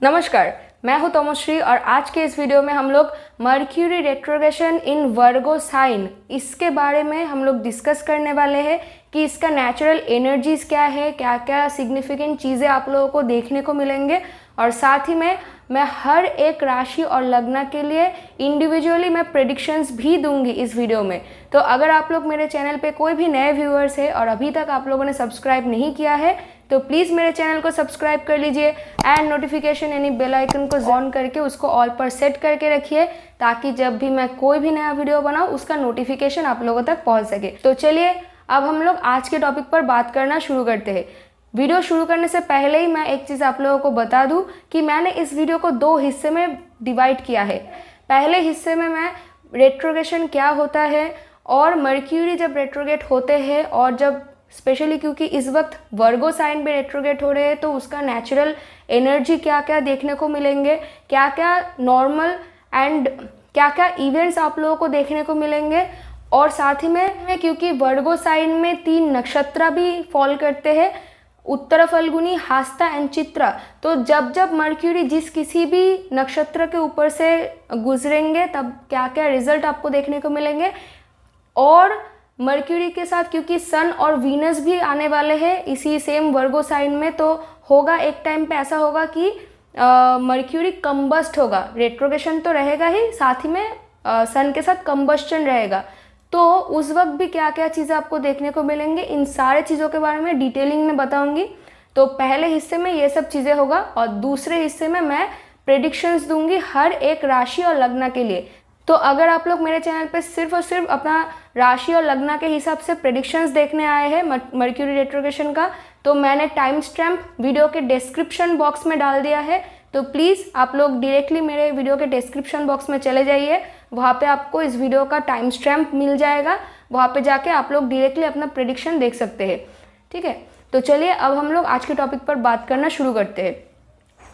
नमस्कार, मैं हूं तमोश्री और आज के इस वीडियो में हम लोग मर्क्यूरी रेट्रोग्रेशन इन वर्गो साइन इसके बारे में हम लोग डिस्कस करने वाले हैं कि इसका नेचुरल एनर्जीज क्या है, क्या क्या सिग्निफिकेंट चीज़ें आप लोगों को देखने को मिलेंगे। और साथ ही में मैं हर एक राशि और लग्न के लिए इंडिविजुअली मैं प्रेडिक्शंस भी दूंगी इस वीडियो में। तो अगर आप लोग मेरे चैनल पे कोई भी नए व्यूअर्स है और अभी तक आप लोगों ने सब्सक्राइब नहीं किया है तो प्लीज़ मेरे चैनल को सब्सक्राइब कर लीजिए एंड नोटिफिकेशन यानी बेल आइकन को ऑन करके उसको ऑल पर सेट करके रखिए ताकि जब भी मैं कोई भी नया वीडियो बनाऊँ उसका नोटिफिकेशन आप लोगों तक पहुंच सके। तो चलिए अब हम लोग आज के टॉपिक पर बात करना शुरू करते हैं। वीडियो शुरू करने से पहले ही मैं एक चीज़ आप लोगों को बता दूं कि मैंने इस वीडियो को दो हिस्से में डिवाइड किया है। पहले हिस्से में मैं रेट्रोग्रेशन क्या होता है और मर्क्यूरी जब रेट्रोग्रेट होते हैं और जब स्पेशली क्योंकि इस वक्त वर्गो साइन में रेट्रोग्रेट हो रहे हैं तो उसका नेचुरल एनर्जी क्या क्या देखने को मिलेंगे, क्या क्या नॉर्मल एंड क्या क्या इवेंट्स आप लोगों को देखने को मिलेंगे। और साथ ही में क्योंकि वर्गो साइन में 3 नक्षत्र भी फॉल करते हैं, उत्तर फल्गुनी, हास्ता एंड चित्रा। तो जब जब मर्क्यूरी जिस किसी भी नक्षत्र के ऊपर से गुजरेंगे तब क्या क्या रिजल्ट आपको देखने को मिलेंगे। और मर्क्यूरी के साथ क्योंकि सन और वीनस भी आने वाले हैं इसी सेम वर्गो साइन में, तो होगा एक टाइम पे ऐसा होगा कि मर्क्यूरी कंबस्ट होगा। रेट्रोग्रेशन तो रहेगा ही, साथ ही में सन के साथ कंबस्टन रहेगा। तो उस वक्त भी क्या क्या चीज़ें आपको देखने को मिलेंगे, इन सारे चीज़ों के बारे में डिटेलिंग में बताऊंगी। तो पहले हिस्से में ये सब चीज़ें होगा और दूसरे हिस्से में मैं प्रेडिक्शंस दूंगी हर एक राशि और लग्न के लिए। तो अगर आप लोग मेरे चैनल पे सिर्फ और सिर्फ अपना राशि और लग्न के हिसाब से प्रेडिक्शंस देखने आए हैं मर्क्यूरी रेट्रोग्रेशन का, तो मैंने टाइम स्टैम्प वीडियो के डिस्क्रिप्शन बॉक्स में डाल दिया है। तो प्लीज़ आप लोग डायरेक्टली मेरे वीडियो के डिस्क्रिप्शन बॉक्स में चले जाइए, वहाँ पे आपको इस वीडियो का टाइम स्टैम्प मिल जाएगा। वहाँ पे जाके आप लोग डायरेक्टली अपना प्रेडिक्शन देख सकते हैं। ठीक है, तो चलिए अब हम लोग आज के टॉपिक पर बात करना शुरू करते हैं।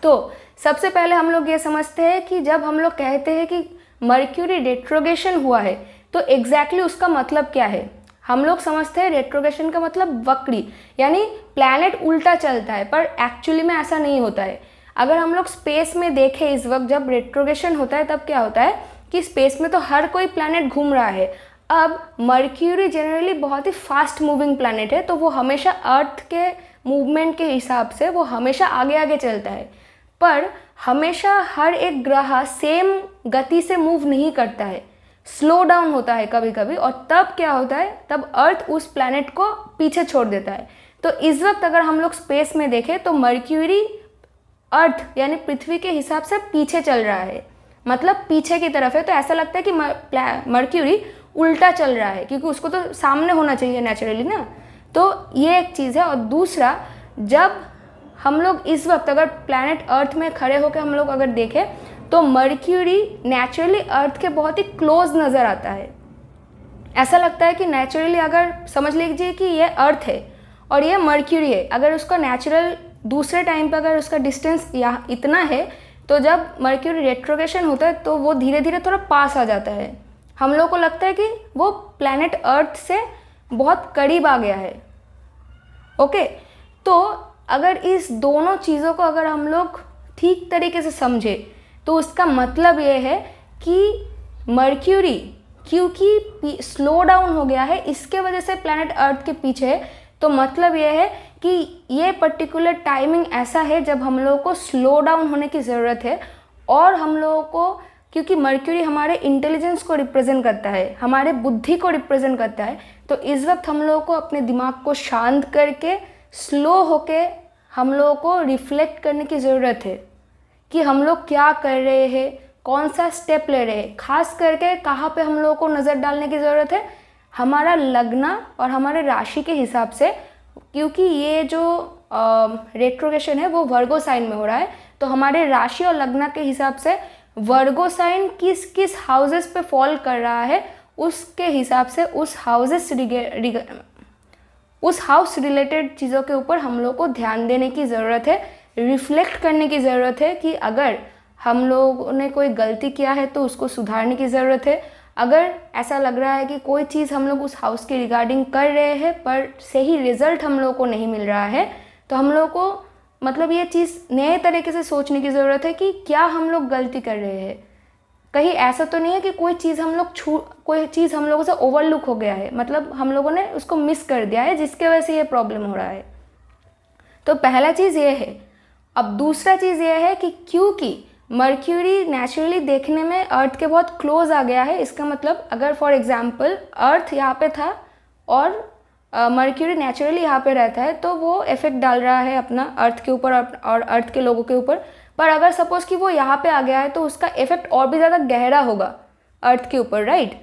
तो सबसे पहले हम लोग ये समझते हैं कि जब हम लोग कहते हैं कि मर्क्यूरी रेट्रोग्रेशन हुआ है तो एग्जैक्टली उसका मतलब क्या है। हम लोग समझते हैं रेट्रोग्रेशन का मतलब वक्री यानी प्लैनेट उल्टा चलता है, पर एक्चुअली में ऐसा नहीं होता है। अगर हम लोग स्पेस में देखें इस वक्त जब रेट्रोग्रेशन होता है तब क्या होता है कि स्पेस में तो हर कोई प्लैनेट घूम रहा है। अब मर्क्यूरी जनरली बहुत ही फास्ट मूविंग प्लैनेट है, तो वो हमेशा अर्थ के मूवमेंट के हिसाब से वो हमेशा आगे आगे चलता है, पर हमेशा हर एक ग्रह सेम गति से मूव नहीं करता है, स्लो डाउन होता है कभी कभी। और तब क्या होता है, तब अर्थ उस प्लैनेट को पीछे छोड़ देता है। तो इस वक्त अगर हम लोग स्पेस में देखें तो मर्क्यूरी अर्थ यानी पृथ्वी के हिसाब से पीछे चल रहा है, मतलब पीछे की तरफ है। तो ऐसा लगता है कि मर्क्यूरी उल्टा चल रहा है क्योंकि उसको तो सामने होना चाहिए नेचुरली ना। तो ये एक चीज़ है। और दूसरा, जब हम लोग इस वक्त अगर प्लैनेट अर्थ में खड़े होकर हम लोग अगर देखें तो मर्क्यूरी नेचुरली अर्थ के बहुत ही क्लोज नज़र आता है। ऐसा लगता है कि नेचुरली अगर समझ लीजिए कि ये अर्थ है और ये मर्क्यूरी है, अगर उसका नेचुरल दूसरे टाइम पर अगर उसका डिस्टेंस यहाँ इतना है तो जब मर्क्यूरी रेट्रोग्रेशन होता है तो वो धीरे धीरे थोड़ा पास आ जाता है। हम लोग को लगता है कि वो प्लैनेट अर्थ से बहुत करीब आ गया है। ओके, तो अगर इस दोनों चीज़ों को अगर हम लोग ठीक तरीके से समझे तो उसका मतलब ये है कि मर्क्यूरी क्योंकि स्लो डाउन हो गया है इसके वजह से प्लैनेट अर्थ के पीछे है। तो मतलब ये है कि ये पर्टिकुलर टाइमिंग ऐसा है जब हम लोगों को स्लो डाउन होने की ज़रूरत है। और हम लोगों को क्योंकि मर्क्यूरी हमारे इंटेलिजेंस को रिप्रेजेंट करता है, हमारे बुद्धि को रिप्रेजेंट करता है, तो इस वक्त हम लोगों को अपने दिमाग को शांत करके स्लो होके हम लोगों को रिफ्लेक्ट करने की ज़रूरत है कि हम लोग क्या कर रहे हैं, कौन सा स्टेप ले रहे हैं, खास करके कहाँ पे हम लोगों को नज़र डालने की ज़रूरत है, हमारा लग्न और हमारे राशि के हिसाब से। क्योंकि ये जो रेट्रोग्रेशन है वो वर्गो साइन में हो रहा है, तो हमारे राशि और लग्न के हिसाब से वर्गो साइन किस किस हाउसेस पे फॉल कर रहा है उसके हिसाब से उस हाउस रिलेटेड चीज़ों के ऊपर हम लोग को ध्यान देने की ज़रूरत है, रिफ्लेक्ट करने की ज़रूरत है कि अगर हम लोगों ने कोई गलती किया है तो उसको सुधारने की ज़रूरत है। अगर ऐसा लग रहा है कि कोई चीज़ हम लोग उस हाउस के रिगार्डिंग कर रहे हैं पर सही रिज़ल्ट हम लोग को नहीं मिल रहा है तो हम लोग को मतलब ये चीज़ नए तरीके से सोचने की ज़रूरत है कि क्या हम लोग गलती कर रहे हैं। कहीं ऐसा तो नहीं है कि कोई चीज़ हम लोगों से ओवरलुक हो गया है, मतलब हम लोगों ने उसको मिस कर दिया है जिसके वजह से ये प्रॉब्लम हो रहा है। तो पहला चीज़ ये है। अब दूसरा चीज़ ये है कि क्योंकि मर्क्यूरी नेचुरली देखने में अर्थ के बहुत क्लोज आ गया है, इसका मतलब अगर फॉर एग्जांपल अर्थ यहाँ पे था और मर्क्यूरी नेचुरली यहाँ पे रहता है तो वो इफेक्ट डाल रहा है अपना अर्थ के ऊपर और अर्थ के लोगों के ऊपर। पर अगर सपोज़ कि वो यहाँ पे आ गया है तो उसका इफेक्ट और भी ज़्यादा गहरा होगा अर्थ के ऊपर, राइट।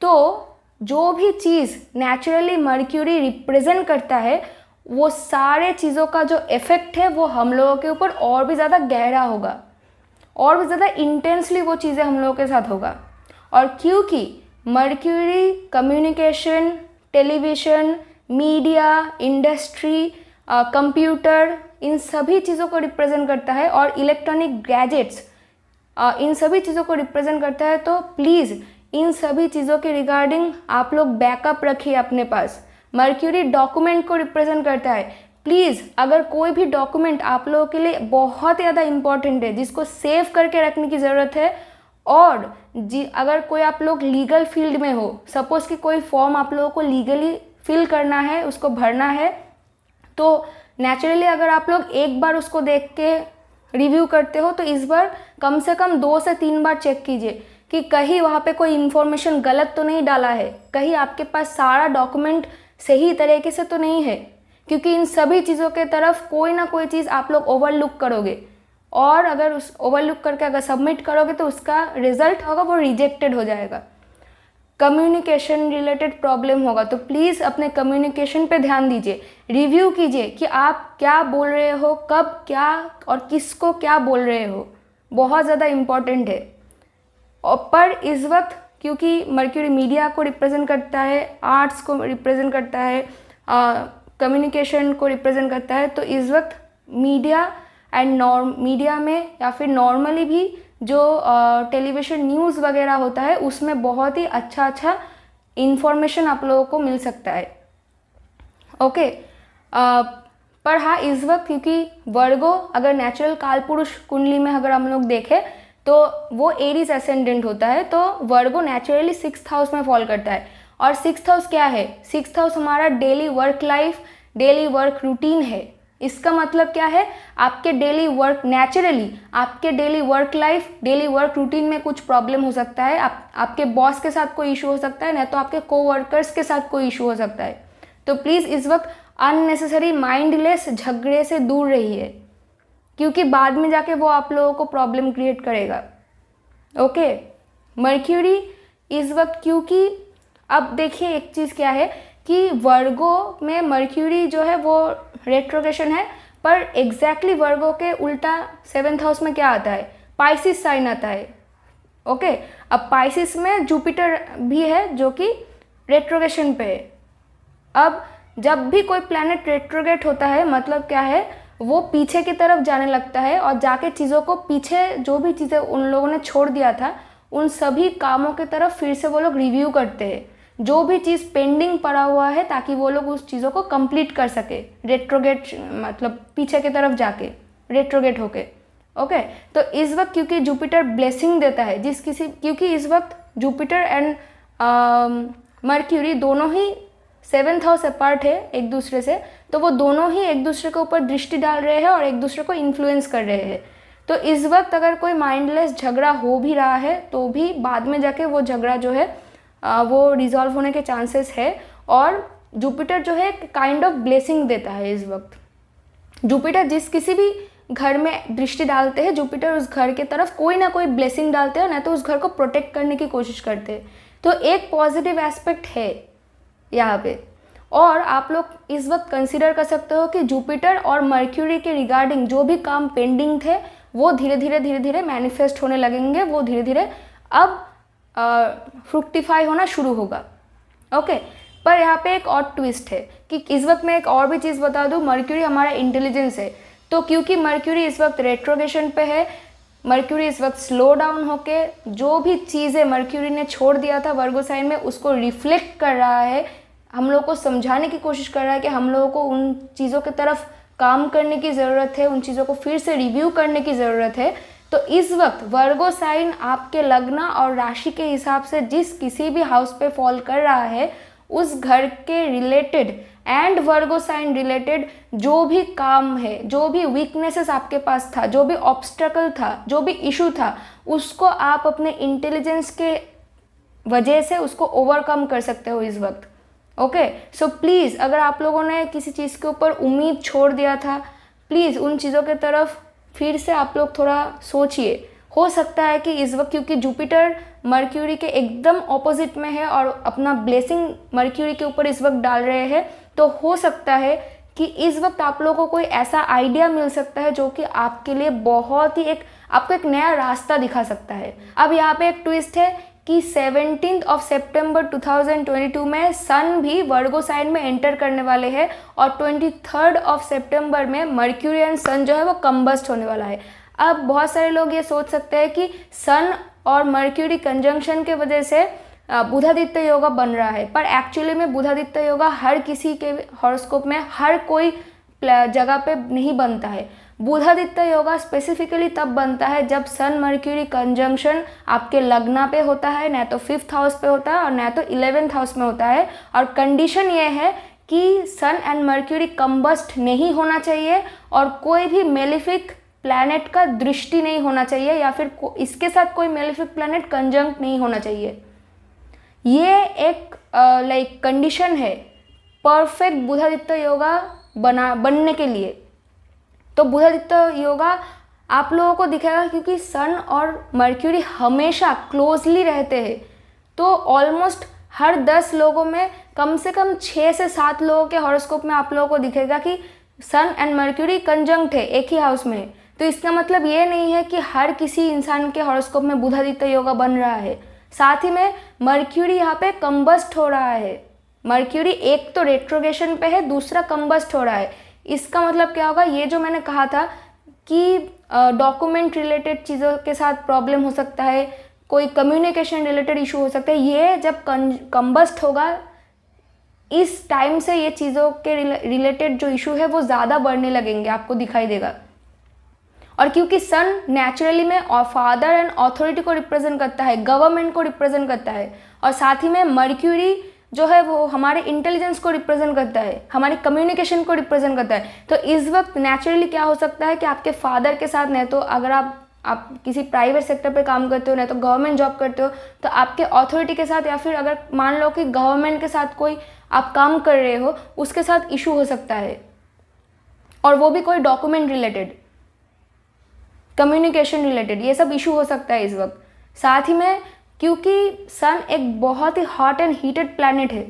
तो जो भी चीज़ नेचुरली मर्क्यूरी रिप्रेजेंट करता है वो सारे चीज़ों का जो इफेक्ट है वो हम लोगों के ऊपर और भी ज़्यादा गहरा होगा, और भी ज़्यादा इंटेंसली वो चीज़ें हम लोगों के साथ होगा। और क्योंकि Mercury communication, television, media, industry, computer, इन सभी चीज़ों को रिप्रेजेंट करता है, और इलेक्ट्रॉनिक गैजेट्स, इन सभी चीज़ों को रिप्रेजेंट करता है। तो प्लीज़ इन सभी चीज़ों के रिगार्डिंग आप लोग बैकअप रखिए अपने पास। मर्क्यूरी डॉक्यूमेंट को रिप्रेजेंट करता है। प्लीज़ अगर कोई भी डॉक्यूमेंट आप लोगों के लिए बहुत ज़्यादा इम्पॉर्टेंट है जिसको सेव करके रखने की ज़रूरत है, और अगर कोई आप लोग लीगल फील्ड में हो, सपोज़ कि कोई फॉर्म आप लोगों को लीगली फिल करना है, उसको भरना है, तो नेचुरली अगर आप लोग एक बार उसको देख के रिव्यू करते हो तो इस बार कम से कम 2 से 3 बार चेक कीजिए कि कहीं वहाँ पे कोई इन्फॉर्मेशन गलत तो नहीं डाला है, कहीं आपके पास सारा डॉक्यूमेंट सही तरीके से तो नहीं है, क्योंकि इन सभी चीज़ों के तरफ कोई ना कोई चीज़ आप लोग ओवरलुक करोगे, और अगर उस ओवरलुक करके अगर सबमिट करोगे तो उसका रिजल्ट होगा वो रिजेक्टेड हो जाएगा। कम्युनिकेशन रिलेटेड प्रॉब्लम होगा, तो प्लीज़ अपने कम्युनिकेशन पे ध्यान दीजिए, रिव्यू कीजिए कि आप क्या बोल रहे हो, कब क्या और किसको क्या बोल रहे हो, बहुत ज़्यादा इम्पॉर्टेंट है। और पर इस वक्त क्योंकि मर्क्यूरी मीडिया को रिप्रेजेंट करता है, आर्ट्स को रिप्रेजेंट करता है, कम्युनिकेशन को रिप्रेजेंट करता है, तो इस वक्त मीडिया में या फिर नॉर्मली भी जो टेलीविज़न न्यूज़ वगैरह होता है उसमें बहुत ही अच्छा इन्फॉर्मेशन आप लोगों को मिल सकता है। ओके। पर हाँ, इस वक्त क्योंकि वर्गो अगर नेचुरल काल पुरुष कुंडली में अगर हम लोग देखें तो वो एरीज एसेंडेंट होता है, तो वर्गो नेचुरली 6th हाउस में फॉल करता है। और 6th हाउस क्या है? 6th हाउस हमारा daily work life, daily work routine है। इसका मतलब क्या है? आपके डेली वर्क, नेचुरली आपके daily work life, daily work routine में कुछ प्रॉब्लम हो सकता है, आपके बॉस के साथ कोई इशू हो सकता है, नहीं तो आपके कोवर्कर्स के साथ कोई इशू हो सकता है। तो प्लीज़ इस वक्त अननेसेसरी माइंडलेस झगड़े से दूर रहिए, क्योंकि बाद में जाके वो आप लोगों को प्रॉब्लम क्रिएट करेगा। ओके। मर्क्यूरी इस वक्त, क्योंकि अब देखिए एक चीज़ क्या है कि वर्गो में मर्क्यूरी जो है वो रेट्रोग्रेशन है, पर एग्जैक्टली वर्गो के उल्टा 7th हाउस में क्या आता है? पाइसिस साइन आता है। ओके। अब पाइसिस में जुपिटर भी है जो कि रेट्रोग्रेशन पे है। अब जब भी कोई प्लैनेट रेट्रोग्रेट होता है मतलब क्या है? वो पीछे की तरफ जाने लगता है और जाके चीज़ों को पीछे, जो भी चीज़ें उन लोगों ने छोड़ दिया था उन सभी कामों की तरफ फिर से वो लोग रिव्यू करते हैं, जो भी चीज़ पेंडिंग पड़ा हुआ है, ताकि वो लोग उस चीज़ों को कंप्लीट कर सके, रेट्रोगेट मतलब पीछे की तरफ जाके रेट्रोगेट होके। ओके। तो इस वक्त क्योंकि जुपिटर ब्लेसिंग देता है क्योंकि इस वक्त जुपिटर एंड मर्क्यूरी दोनों ही 7th हाउस अपार्ट है एक दूसरे से, तो वो दोनों ही एक दूसरे के ऊपर दृष्टि डाल रहे हैं और एक दूसरे को इन्फ्लुएंस कर रहे हैं। तो इस वक्त अगर कोई माइंडलेस झगड़ा हो भी रहा है तो भी बाद में जाके वो झगड़ा जो है वो रिजॉल्व होने के चांसेस है। और जुपिटर जो है काइंड ऑफ ब्लेसिंग देता है इस वक्त। जुपिटर जिस किसी भी घर में दृष्टि डालते हैं, जुपिटर उस घर के तरफ कोई ना कोई ब्लेसिंग डालते हैं, ना तो उस घर को प्रोटेक्ट करने की कोशिश करते हैं। तो एक पॉजिटिव एस्पेक्ट है यहाँ पे। और आप लोग इस वक्त कंसिडर कर सकते हो कि जुपिटर और मर्क्यूरी के रिगार्डिंग जो भी काम पेंडिंग थे वो धीरे धीरे मैनिफेस्ट होने लगेंगे, वो धीरे धीरे अब फ्रुक्टिफाई होना शुरू होगा। ओके। पर यहाँ पे एक और ट्विस्ट है कि इस वक्त मैं एक और भी चीज़ बता दूँ, मर्क्यूरी हमारा इंटेलिजेंस है। तो क्योंकि मर्क्यूरी इस वक्त रेट्रोगेशन पे है, मर्क्यूरी इस वक्त स्लो डाउन होके जो भी चीज़ें मर्क्यूरी ने छोड़ दिया था वर्गो साइन में उसको रिफ्लेक्ट कर रहा है, हम लोग को समझाने की कोशिश कर रहा है कि हम लोगों को उन चीज़ों की तरफ काम करने की ज़रूरत है, उन चीज़ों को फिर से रिव्यू करने की ज़रूरत है। तो इस वक्त वर्गो साइन आपके लग्न और राशि के हिसाब से जिस किसी भी हाउस पे फॉल कर रहा है, उस घर के related and Virgo sign related जो भी काम है, जो भी वीकनेसेस आपके पास था, जो भी ऑब्स्टेकल था, जो भी इशू था, उसको आप अपने इंटेलिजेंस के वजह से उसको ओवरकम कर सकते हो इस वक्त। ओके, सो प्लीज़ अगर आप लोगों ने किसी चीज़ के ऊपर उम्मीद छोड़ दिया था, प्लीज़ उन चीज़ों के तरफ फिर से आप लोग थोड़ा सोचिए। हो सकता है कि इस वक्त, क्योंकि जुपिटर मर्क्यूरी के एकदम ऑपोजिट में है और अपना ब्लेसिंग मर्क्यूरी के ऊपर इस वक्त डाल रहे हैं, तो हो सकता है कि इस वक्त आप लोगों को कोई ऐसा आइडिया मिल सकता है जो कि आपके लिए बहुत ही आपको एक नया रास्ता दिखा सकता है। अब यहाँ पे एक ट्विस्ट है कि 17 सितंबर 2022 में सन भी वर्गो साइन में एंटर करने वाले हैं और 23 सितंबर में मर्क्यूरी एंड सन जो है वो कंबस्ट होने वाला है। अब बहुत सारे लोग ये सोच सकते हैं कि सन और मर्क्यूरी कंजंक्शन के वजह से बुधादित्य योगा बन रहा है, पर एक्चुअली में बुधादित्य योगा हर किसी के हॉरोस्कोप में हर कोई जगह पे नहीं बनता है। बुधादित्य योगा स्पेसिफिकली तब बनता है जब सन मर्क्यूरी कंजंक्शन आपके लग्न पे होता है, न तो 5th हाउस पे होता है और न तो 11th हाउस में होता है। और कंडीशन ये है कि सन एंड मर्क्यूरी कंबस्ट नहीं होना चाहिए और कोई भी मेलिफिक प्लैनेट का दृष्टि नहीं होना चाहिए, या फिर इसके साथ कोई मेलिफिक प्लैनेट कंजंक्ट नहीं होना चाहिए। ये एक कंडीशन है परफेक्ट बुधादित्य योगा बनने के लिए। तो बुधादित्य योगा आप लोगों को दिखेगा क्योंकि सन और मर्क्यूरी हमेशा क्लोजली रहते हैं। तो ऑलमोस्ट हर 10 लोगों में कम से कम 6 से 7 लोगों के हॉरोस्कोप में आप लोगों को दिखेगा कि सन एंड मर्क्यूरी कंजंक्ट है, एक ही हाउस में। तो इसका मतलब ये नहीं है कि हर किसी इंसान के हॉरोस्कोप में बुधादित्य योगा बन रहा है। साथ ही में मर्क्यूरी यहाँ पे कंबस्ट हो रहा है। मर्क्यूरी एक तो रेट्रोगेशन पे है, दूसरा कंबस्ट हो रहा है। इसका मतलब क्या होगा, ये जो मैंने कहा था कि डॉक्यूमेंट रिलेटेड चीज़ों के साथ प्रॉब्लम हो सकता है, कोई कम्युनिकेशन रिलेटेड इशू हो सकता है, ये जब कंबस्ट होगा इस टाइम से ये चीज़ों के रिलेटेड जो इशू है वो ज़्यादा बढ़ने लगेंगे, आपको दिखाई देगा। और क्योंकि सन नेचुरली में फादर एंड अथॉरिटी को रिप्रेजेंट करता है, गवर्नमेंट को रिप्रेजेंट करता है, और साथ ही में मर्क्यूरी जो है वो हमारे इंटेलिजेंस को रिप्रेजेंट करता है, हमारे कम्युनिकेशन को रिप्रेजेंट करता है। तो इस वक्त नेचुरली क्या हो सकता है कि आपके फादर के साथ, नहीं तो अगर आप किसी प्राइवेट सेक्टर पे काम करते हो, नहीं तो गवर्नमेंट जॉब करते हो, तो आपके अथॉरिटी के साथ, या फिर अगर मान लो कि गवर्नमेंट के साथ कोई आप काम कर रहे हो, उसके साथ इशू हो सकता है, और वो भी कोई डॉक्यूमेंट रिलेटेड, कम्युनिकेशन रिलेटेड, ये सब इशू हो सकता है इस वक्त। साथ ही में क्योंकि सन एक बहुत ही हॉट एंड हीटेड प्लैनेट है,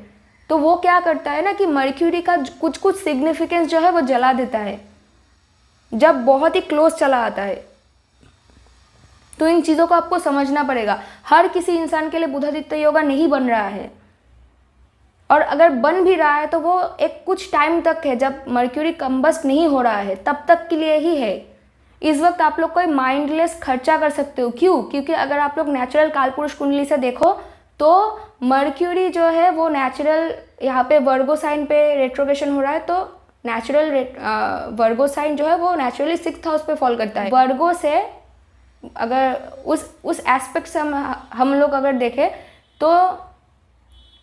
तो वो क्या करता है ना कि मर्क्यूरी का कुछ कुछ सिग्निफिकेंस जो है वो जला देता है जब बहुत ही क्लोज चला आता है। तो इन चीज़ों को आपको समझना पड़ेगा। हर किसी इंसान के लिए बुधादित्य योगा नहीं बन रहा है, और अगर बन भी रहा है तो वो एक कुछ टाइम तक है, जब मर्क्यूरी कंबस्ट नहीं हो रहा है तब तक के लिए ही है। इस वक्त आप लोग कोई माइंडलेस खर्चा कर सकते हो। क्यों? क्योंकि अगर आप लोग नेचुरल कालपुरुष कुंडली से देखो तो मर्क्यूरी जो है वो नेचुरल यहाँ पे वर्गो साइन पे रेट्रोगेशन हो रहा है, तो नेचुरल वर्गो साइन जो है वो नेचुरली 6th हाउस पे फॉल करता है। वर्गो से अगर उस एस्पेक्ट से हम लोग अगर देखें तो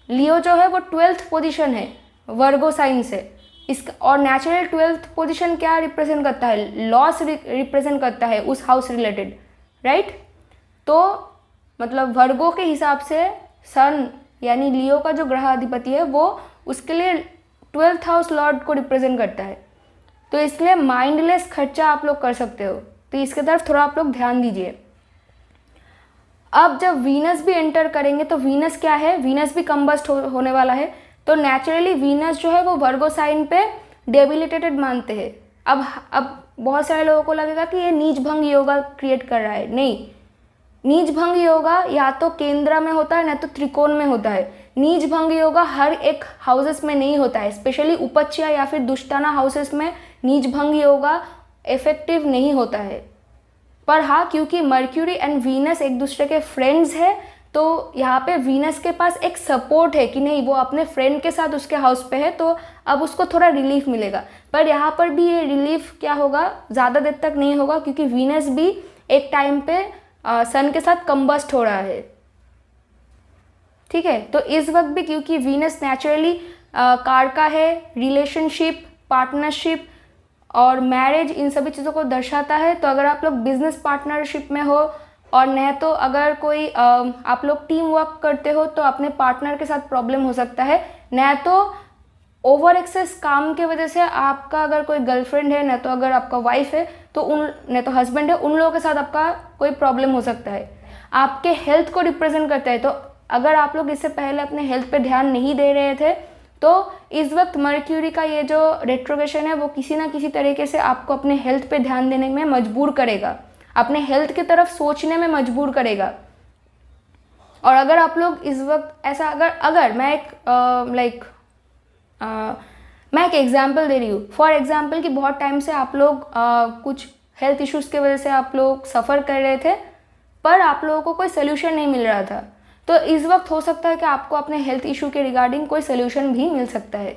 लियो जो है वो 12th पोजीशन है वर्गो साइन से। इसका और नेचुरल 12th पोजीशन क्या रिप्रेजेंट करता है? लॉस रिप्रेजेंट करता है उस हाउस रिलेटेड, राइट? तो मतलब वर्गो के हिसाब से सन यानी लियो का जो ग्रह अधिपति है वो उसके लिए 12th हाउस लॉर्ड को रिप्रेजेंट करता है। तो इसलिए माइंडलेस खर्चा आप लोग कर सकते हो, तो इसके तरफ थोड़ा आप लोग ध्यान दीजिए। अब जब वीनस भी एंटर करेंगे तो वीनस क्या है? वीनस भी कंबस्ट होने वाला है। तो नेचुरली वीनस जो है वो वर्गो साइन पे डेबिलिटेटेड मानते हैं। अब बहुत सारे लोगों को लगेगा कि ये नीच भंग योगा क्रिएट कर रहा है। नहीं, नीच भंग योगा या तो केंद्र में होता है ना तो त्रिकोण में होता है। नीच भंग योगा हर एक हाउसेस में नहीं होता है, स्पेशली उपच्या या फिर दुष्टाना हाउसेस में नीच भंग योगा इफेक्टिव नहीं होता है। पर हाँ, क्योंकि मर्क्यूरी एंड वीनस एक दूसरे के फ्रेंड्स है तो यहाँ पे वीनस के पास एक सपोर्ट है कि नहीं, वो अपने फ्रेंड के साथ उसके हाउस पे है, तो अब उसको थोड़ा रिलीफ मिलेगा। पर यहाँ पर भी ये रिलीफ क्या होगा, ज़्यादा देर तक नहीं होगा, क्योंकि वीनस भी एक टाइम पे सन के साथ कंबस्ट हो रहा है। ठीक है, तो इस वक्त भी क्योंकि वीनस नेचुरली कार का है, रिलेशनशिप, पार्टनरशिप और मैरिज, इन सभी चीज़ों को दर्शाता है। तो अगर आप लोग बिजनेस पार्टनरशिप में हो और न तो अगर कोई आप लोग टीम वर्क करते हो तो अपने पार्टनर के साथ प्रॉब्लम हो सकता है, न तो ओवर एक्सेस काम के वजह से आपका अगर कोई गर्लफ्रेंड है, न तो अगर आपका वाइफ है तो न तो हस्बैंड है, उन लोगों के साथ आपका कोई प्रॉब्लम हो सकता है। आपके हेल्थ को रिप्रेजेंट करता है, तो अगर आप लोग इससे पहले अपने हेल्थ पे ध्यान नहीं दे रहे थे तो इस वक्त मर्क्यूरी का ये जो रेट्रोग्रेशन है वो किसी ना किसी तरीके से आपको अपने हेल्थ पे ध्यान देने में मजबूर करेगा, अपने हेल्थ की तरफ सोचने में मजबूर करेगा। और अगर आप लोग इस वक्त ऐसा अगर मैं एक एग्जांपल दे रही हूँ, फॉर एग्जांपल कि बहुत टाइम से आप लोग कुछ हेल्थ इश्यूज़ की वजह से आप लोग सफ़र कर रहे थे पर आप लोगों को कोई सोल्यूशन नहीं मिल रहा था, तो इस वक्त हो सकता है कि आपको अपने हेल्थ इशू के रिगार्डिंग कोई सोल्यूशन भी मिल सकता है।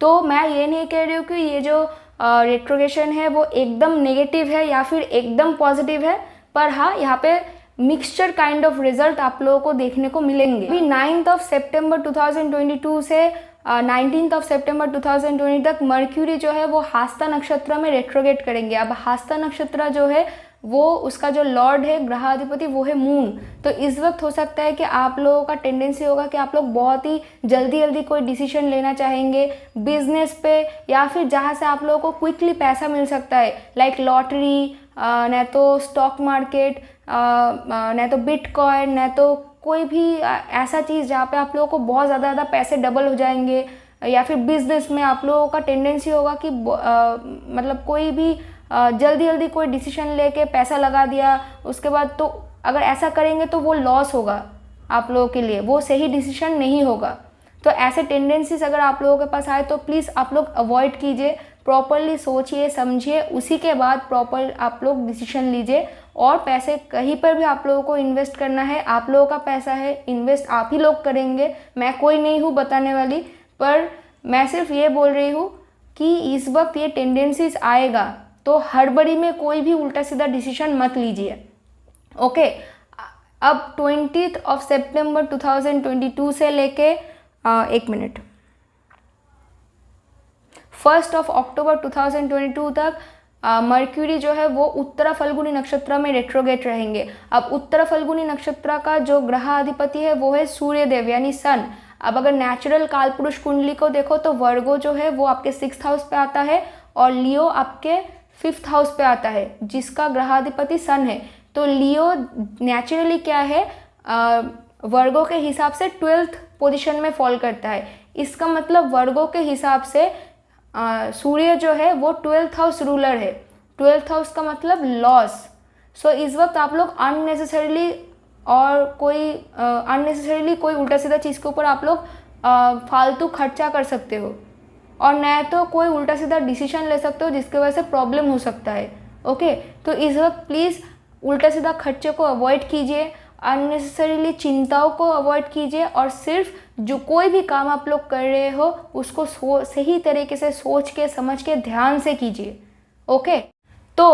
तो मैं ये नहीं कह रही हूँ कि ये जो रेट्रोग्रेशन है वो एकदम नेगेटिव है या फिर एकदम पॉजिटिव है, पर हाँ, यहाँ पे मिक्सचर काइंड ऑफ रिजल्ट आप लोगों को देखने को मिलेंगे। अभी 9 सितंबर 2022 से 19 सितंबर 2020 तक मर्क्यूरी जो है वो हास्ता नक्षत्र में रेट्रोगेट करेंगे। अब हास्ता नक्षत्र जो है वो उसका जो लॉर्ड है, ग्रहाधिपति, वो है मून। तो इस वक्त हो सकता है कि आप लोगों का टेंडेंसी होगा कि आप लोग बहुत ही जल्दी जल्दी कोई डिसीजन लेना चाहेंगे बिजनेस पे, या फिर जहाँ से आप लोगों को क्विकली पैसा मिल सकता है, लाइक लॉटरी, न तो स्टॉक मार्केट, न तो बिटकॉइन, न तो कोई भी ऐसा चीज़ जहाँ पे आप लोगों को बहुत ज़्यादा पैसे डबल हो जाएंगे। या फिर बिजनेस में आप लोगों का टेंडेंसी होगा कि मतलब कोई भी जल्दी जल्दी कोई डिसीजन लेके पैसा लगा दिया, उसके बाद तो अगर ऐसा करेंगे तो वो लॉस होगा आप लोगों के लिए, वो सही डिसीजन नहीं होगा। तो ऐसे टेंडेंसीज अगर आप लोगों के पास आए तो प्लीज़ आप लोग अवॉइड कीजिए, प्रॉपरली सोचिए समझिए, उसी के बाद प्रॉपर आप लोग डिसीजन लीजिए। और पैसे कहीं पर भी आप लोगों को इन्वेस्ट करना है, आप लोगों का पैसा है, इन्वेस्ट आप ही लोग करेंगे, मैं कोई नहीं हूँ बताने वाली, पर मैं सिर्फ ये बोल रही हूँ कि इस वक्त ये टेंडेंसीज आएगा तो हड़बड़ी में कोई भी उल्टा सीधा डिसीजन मत लीजिए। ओके, अब 20 सितंबर 2022 से लेके 1 अक्टूबर 2022 तक मर्क्यूरी जो है वो उत्तरा फल्गुनी नक्षत्र में रेट्रोगेट रहेंगे। अब उत्तरा फल्गुनी नक्षत्र का जो ग्रहाधिपति है वो है सूर्यदेव यानी सन। अब अगर नेचुरल कालपुरुष कुंडली को देखो तो वर्गो जो है वो आपके 6th हाउस पे आता है और लियो आपके 5th हाउस पे आता है, जिसका ग्रहाधिपति सन है। तो लियो नेचुरली क्या है, वर्गो के हिसाब से 12th पोजीशन में फॉल करता है। इसका मतलब वर्गो के हिसाब से सूर्य जो है वो 12th हाउस रूलर है। 12th हाउस का मतलब लॉस। सो इस वक्त आप लोग अननेसेसरीली कोई उल्टा सीधा चीज़ के ऊपर आप लोग फालतू खर्चा कर सकते हो और न तो कोई उल्टा सीधा डिसीजन ले सकते हो जिसकी वजह से प्रॉब्लम हो सकता है। ओके, तो इस वक्त प्लीज़ उल्टा सीधा खर्चे को अवॉइड कीजिए, अननेसेसरीली चिंताओं को अवॉइड कीजिए और सिर्फ जो कोई भी काम आप लोग कर रहे हो उसको सही तरीके से सोच के समझ के ध्यान से कीजिए। ओके, तो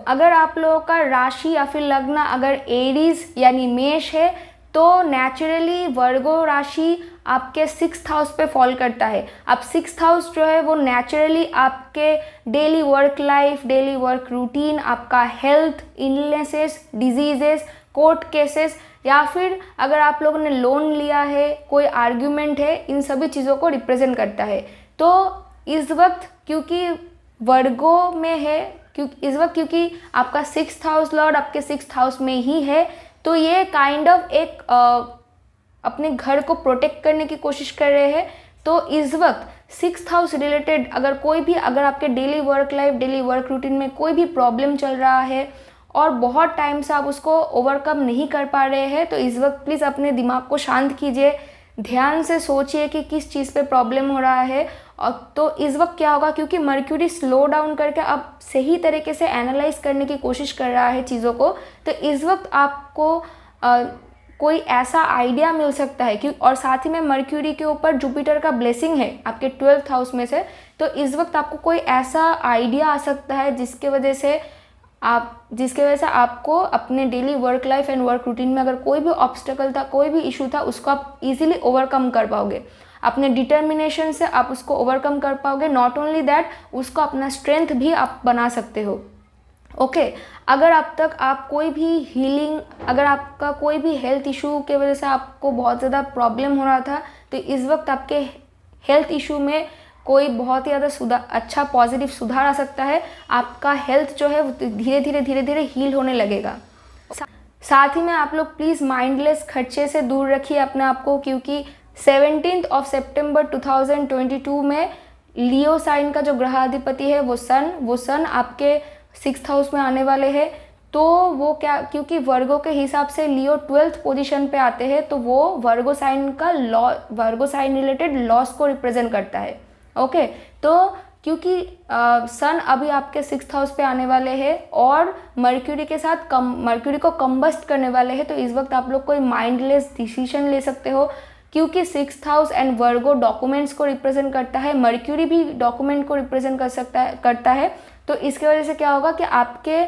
अगर आप लोगों का राशि या फिर लग्न अगर एरीज यानी मेष है तो नेचुरली वर्गो राशि आपके 6th हाउस पे फॉल करता है। अब 6th हाउस जो है वो नेचुरली आपके daily work life, daily work routine, आपका health, illnesses, diseases, court cases या फिर अगर आप लोगों ने लोन लिया है, कोई आर्ग्यूमेंट है, इन सभी चीज़ों को रिप्रेजेंट करता है। तो इस वक्त क्योंकि वर्गो में है, क्योंकि आपका 6th हाउस लॉर्ड आपके 6th हाउस में ही है, तो ये काइंड ऑफ एक अपने घर को प्रोटेक्ट करने की कोशिश कर रहे हैं। तो इस वक्त 6th हाउस रिलेटेड अगर आपके daily work life, daily work routine में कोई भी प्रॉब्लम चल रहा है और बहुत टाइम से आप उसको ओवरकम नहीं कर पा रहे हैं, तो इस वक्त प्लीज़ अपने दिमाग को शांत कीजिए, ध्यान से सोचिए कि किस चीज़ पे प्रॉब्लम हो रहा है। और तो इस वक्त क्या होगा, क्योंकि मर्क्यूरी स्लो डाउन करके अब सही तरीके से एनालाइज करने की कोशिश कर रहा है चीज़ों को, तो इस वक्त आपको कोई ऐसा आइडिया मिल सकता है कि, और साथ ही में मर्क्यूरी के ऊपर जुपिटर का ब्लेसिंग है आपके 12th हाउस में से, तो इस वक्त आपको कोई ऐसा आइडिया आ सकता है जिसके वजह से आपको अपने daily work life and work routine में अगर कोई भी ऑब्स्टेकल था, कोई भी इशू था, उसको आप इजीली ओवरकम कर पाओगे। अपने डिटर्मिनेशन से आप उसको ओवरकम कर पाओगे। नॉट ओनली दैट, उसको अपना स्ट्रेंथ भी आप बना सकते हो। ओके, अगर अब तक आप कोई भी हीलिंग, अगर आपका कोई भी हेल्थ इशू के वजह से आपको बहुत ज़्यादा प्रॉब्लम हो रहा था, तो इस वक्त आपके हेल्थ इशू में कोई बहुत ही ज़्यादा अच्छा पॉजिटिव सुधार आ सकता है। आपका हेल्थ जो है वो धीरे धीरे हील होने लगेगा। साथ ही में आप लोग प्लीज़ माइंडलेस खर्चे से दूर रखिए अपने आप को, क्योंकि 17 सितंबर 2022 में लियो साइन का जो ग्रहाधिपति है वो सन आपके 6th हाउस में आने वाले हैं। तो वो क्या, क्योंकि वर्गो के हिसाब से लियो 12th पोजीशन पे आते हैं, तो वो वर्गो साइन रिलेटेड लॉस को रिप्रेजेंट करता है। ओके, तो क्योंकि सन अभी आपके 6th हाउस पे आने वाले हैं और मर्क्यूरी के साथ मर्क्यूरी को कंबस्ट करने वाले हैं, तो इस वक्त आप लोग कोई माइंडलेस डिसीजन ले सकते हो, क्योंकि 6th house and Virgo documents को रिप्रेजेंट करता है, मर्क्यूरी भी डॉक्यूमेंट को रिप्रेजेंट करता है। तो इसकी वजह से क्या होगा कि आपके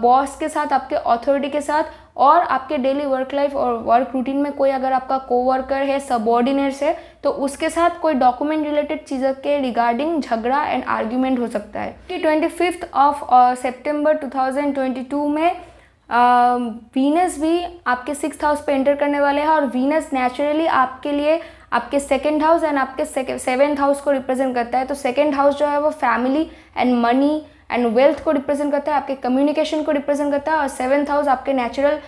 बॉस के साथ, आपके अथॉरिटी के साथ और आपके डेली वर्क लाइफ और वर्क रूटीन में कोई अगर आपका कोवर्कर है, सबऑर्डिनेट्स है, तो उसके साथ कोई डॉक्यूमेंट रिलेटेड चीज़ों के रिगार्डिंग झगड़ा एंड आर्ग्यूमेंट हो सकता है। 25 सितंबर 2022 में वीनस भी आपके 6th हाउस पे एंटर करने वाले हैं, और वीनस नेचुरली आपके लिए आपके 2nd हाउस एंड आपके 7th हाउस को रिप्रेजेंट करता है। तो 2nd हाउस जो है वो family and money and wealth को रिप्रेजेंट करता है, आपके कम्युनिकेशन को रिप्रेजेंट करता है, और 7th हाउस आपके नेचुरल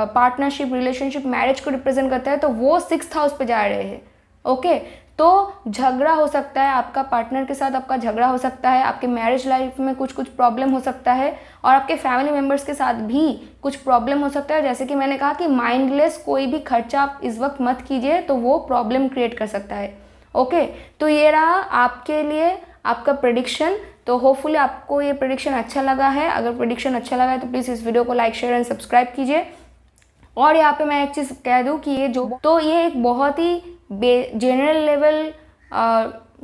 पार्टनरशिप, रिलेशनशिप, मैरिज को रिप्रेजेंट करता है। तो वो 6th हाउस पे जा रहे हैं। ओके, तो झगड़ा हो सकता है, आपका पार्टनर के साथ आपका झगड़ा हो सकता है, आपके मैरिज लाइफ में कुछ प्रॉब्लम हो सकता है, और आपके फैमिली मेम्बर्स के साथ भी कुछ प्रॉब्लम हो सकता है। जैसे कि मैंने कहा कि माइंडलेस कोई भी खर्चा आप इस वक्त मत कीजिए, तो वो प्रॉब्लम क्रिएट कर सकता है। ओके, तो ये रहा आपके लिए आपका प्रेडिक्शन। तो होपफुली आपको ये प्रेडिक्शन अच्छा लगा है। अगर प्रेडिक्शन अच्छा लगा है तो प्लीज़ इस वीडियो को लाइक, शेयर एंड सब्सक्राइब कीजिए। और यहाँ पे मैं एक चीज़ कह दूँ कि ये एक बहुत ही जनरल लेवल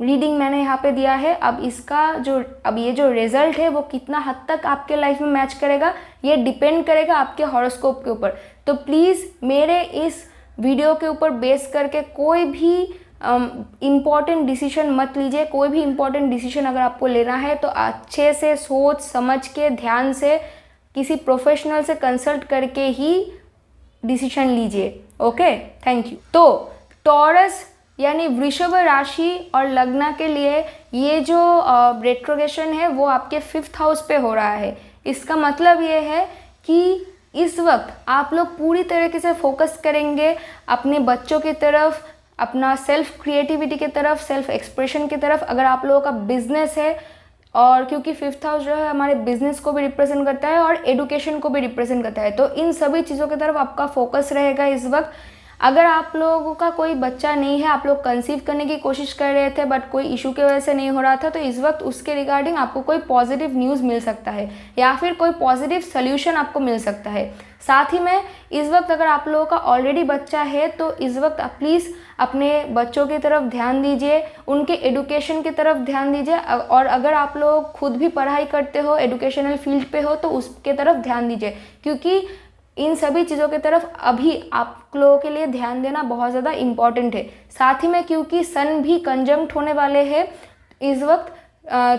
रीडिंग मैंने यहाँ पे दिया है। अब ये जो रिजल्ट है वो कितना हद तक आपके लाइफ में मैच करेगा, ये डिपेंड करेगा आपके हॉरोस्कोप के ऊपर। तो प्लीज़ मेरे इस वीडियो के ऊपर बेस करके कोई भी इम्पॉर्टेंट डिसीजन मत लीजिए। कोई भी इम्पॉर्टेंट डिसीजन अगर आपको लेना है तो अच्छे से सोच समझ के ध्यान से किसी प्रोफेशनल से कंसल्ट करके ही डिसीजन लीजिए। Okay, thank you. तो टॉरस यानी वृषभ राशि और लग्न के लिए ये जो रेट्रोगेशन है वो आपके 5th हाउस पे हो रहा है। इसका मतलब ये है कि इस वक्त आप लोग पूरी तरीके से फोकस करेंगे अपने बच्चों की तरफ, अपना सेल्फ क्रिएटिविटी की तरफ, सेल्फ एक्सप्रेशन की तरफ। अगर आप लोगों का बिजनेस है, और क्योंकि 5th हाउस जो है हमारे बिजनेस को भी रिप्रेजेंट करता है और एडुकेशन को भी रिप्रेजेंट करता है, तो इन सभी चीज़ों की तरफ आपका फोकस रहेगा इस वक्त। अगर आप लोगों का कोई बच्चा नहीं है, आप लोग कंसीव करने की कोशिश कर रहे थे बट कोई इशू की वजह से नहीं हो रहा था, तो इस वक्त उसके रिगार्डिंग आपको कोई पॉजिटिव न्यूज़ मिल सकता है या फिर कोई पॉजिटिव सोल्यूशन आपको मिल सकता है। साथ ही में इस वक्त अगर आप लोगों का ऑलरेडी बच्चा है तो इस वक्त प्लीज़ अपने बच्चों की तरफ ध्यान दीजिए, उनके एडुकेशन की तरफ ध्यान दीजिए। और अगर आप लोग खुद भी पढ़ाई करते हो, एडुकेशनल फील्ड पे हो, तो उसके तरफ ध्यान दीजिए, क्योंकि इन सभी चीज़ों की तरफ अभी आप लोगों के लिए ध्यान देना बहुत ज़्यादा इम्पॉर्टेंट है। साथ ही में क्योंकि सन भी कंजंक्ट होने वाले हैं इस वक्त,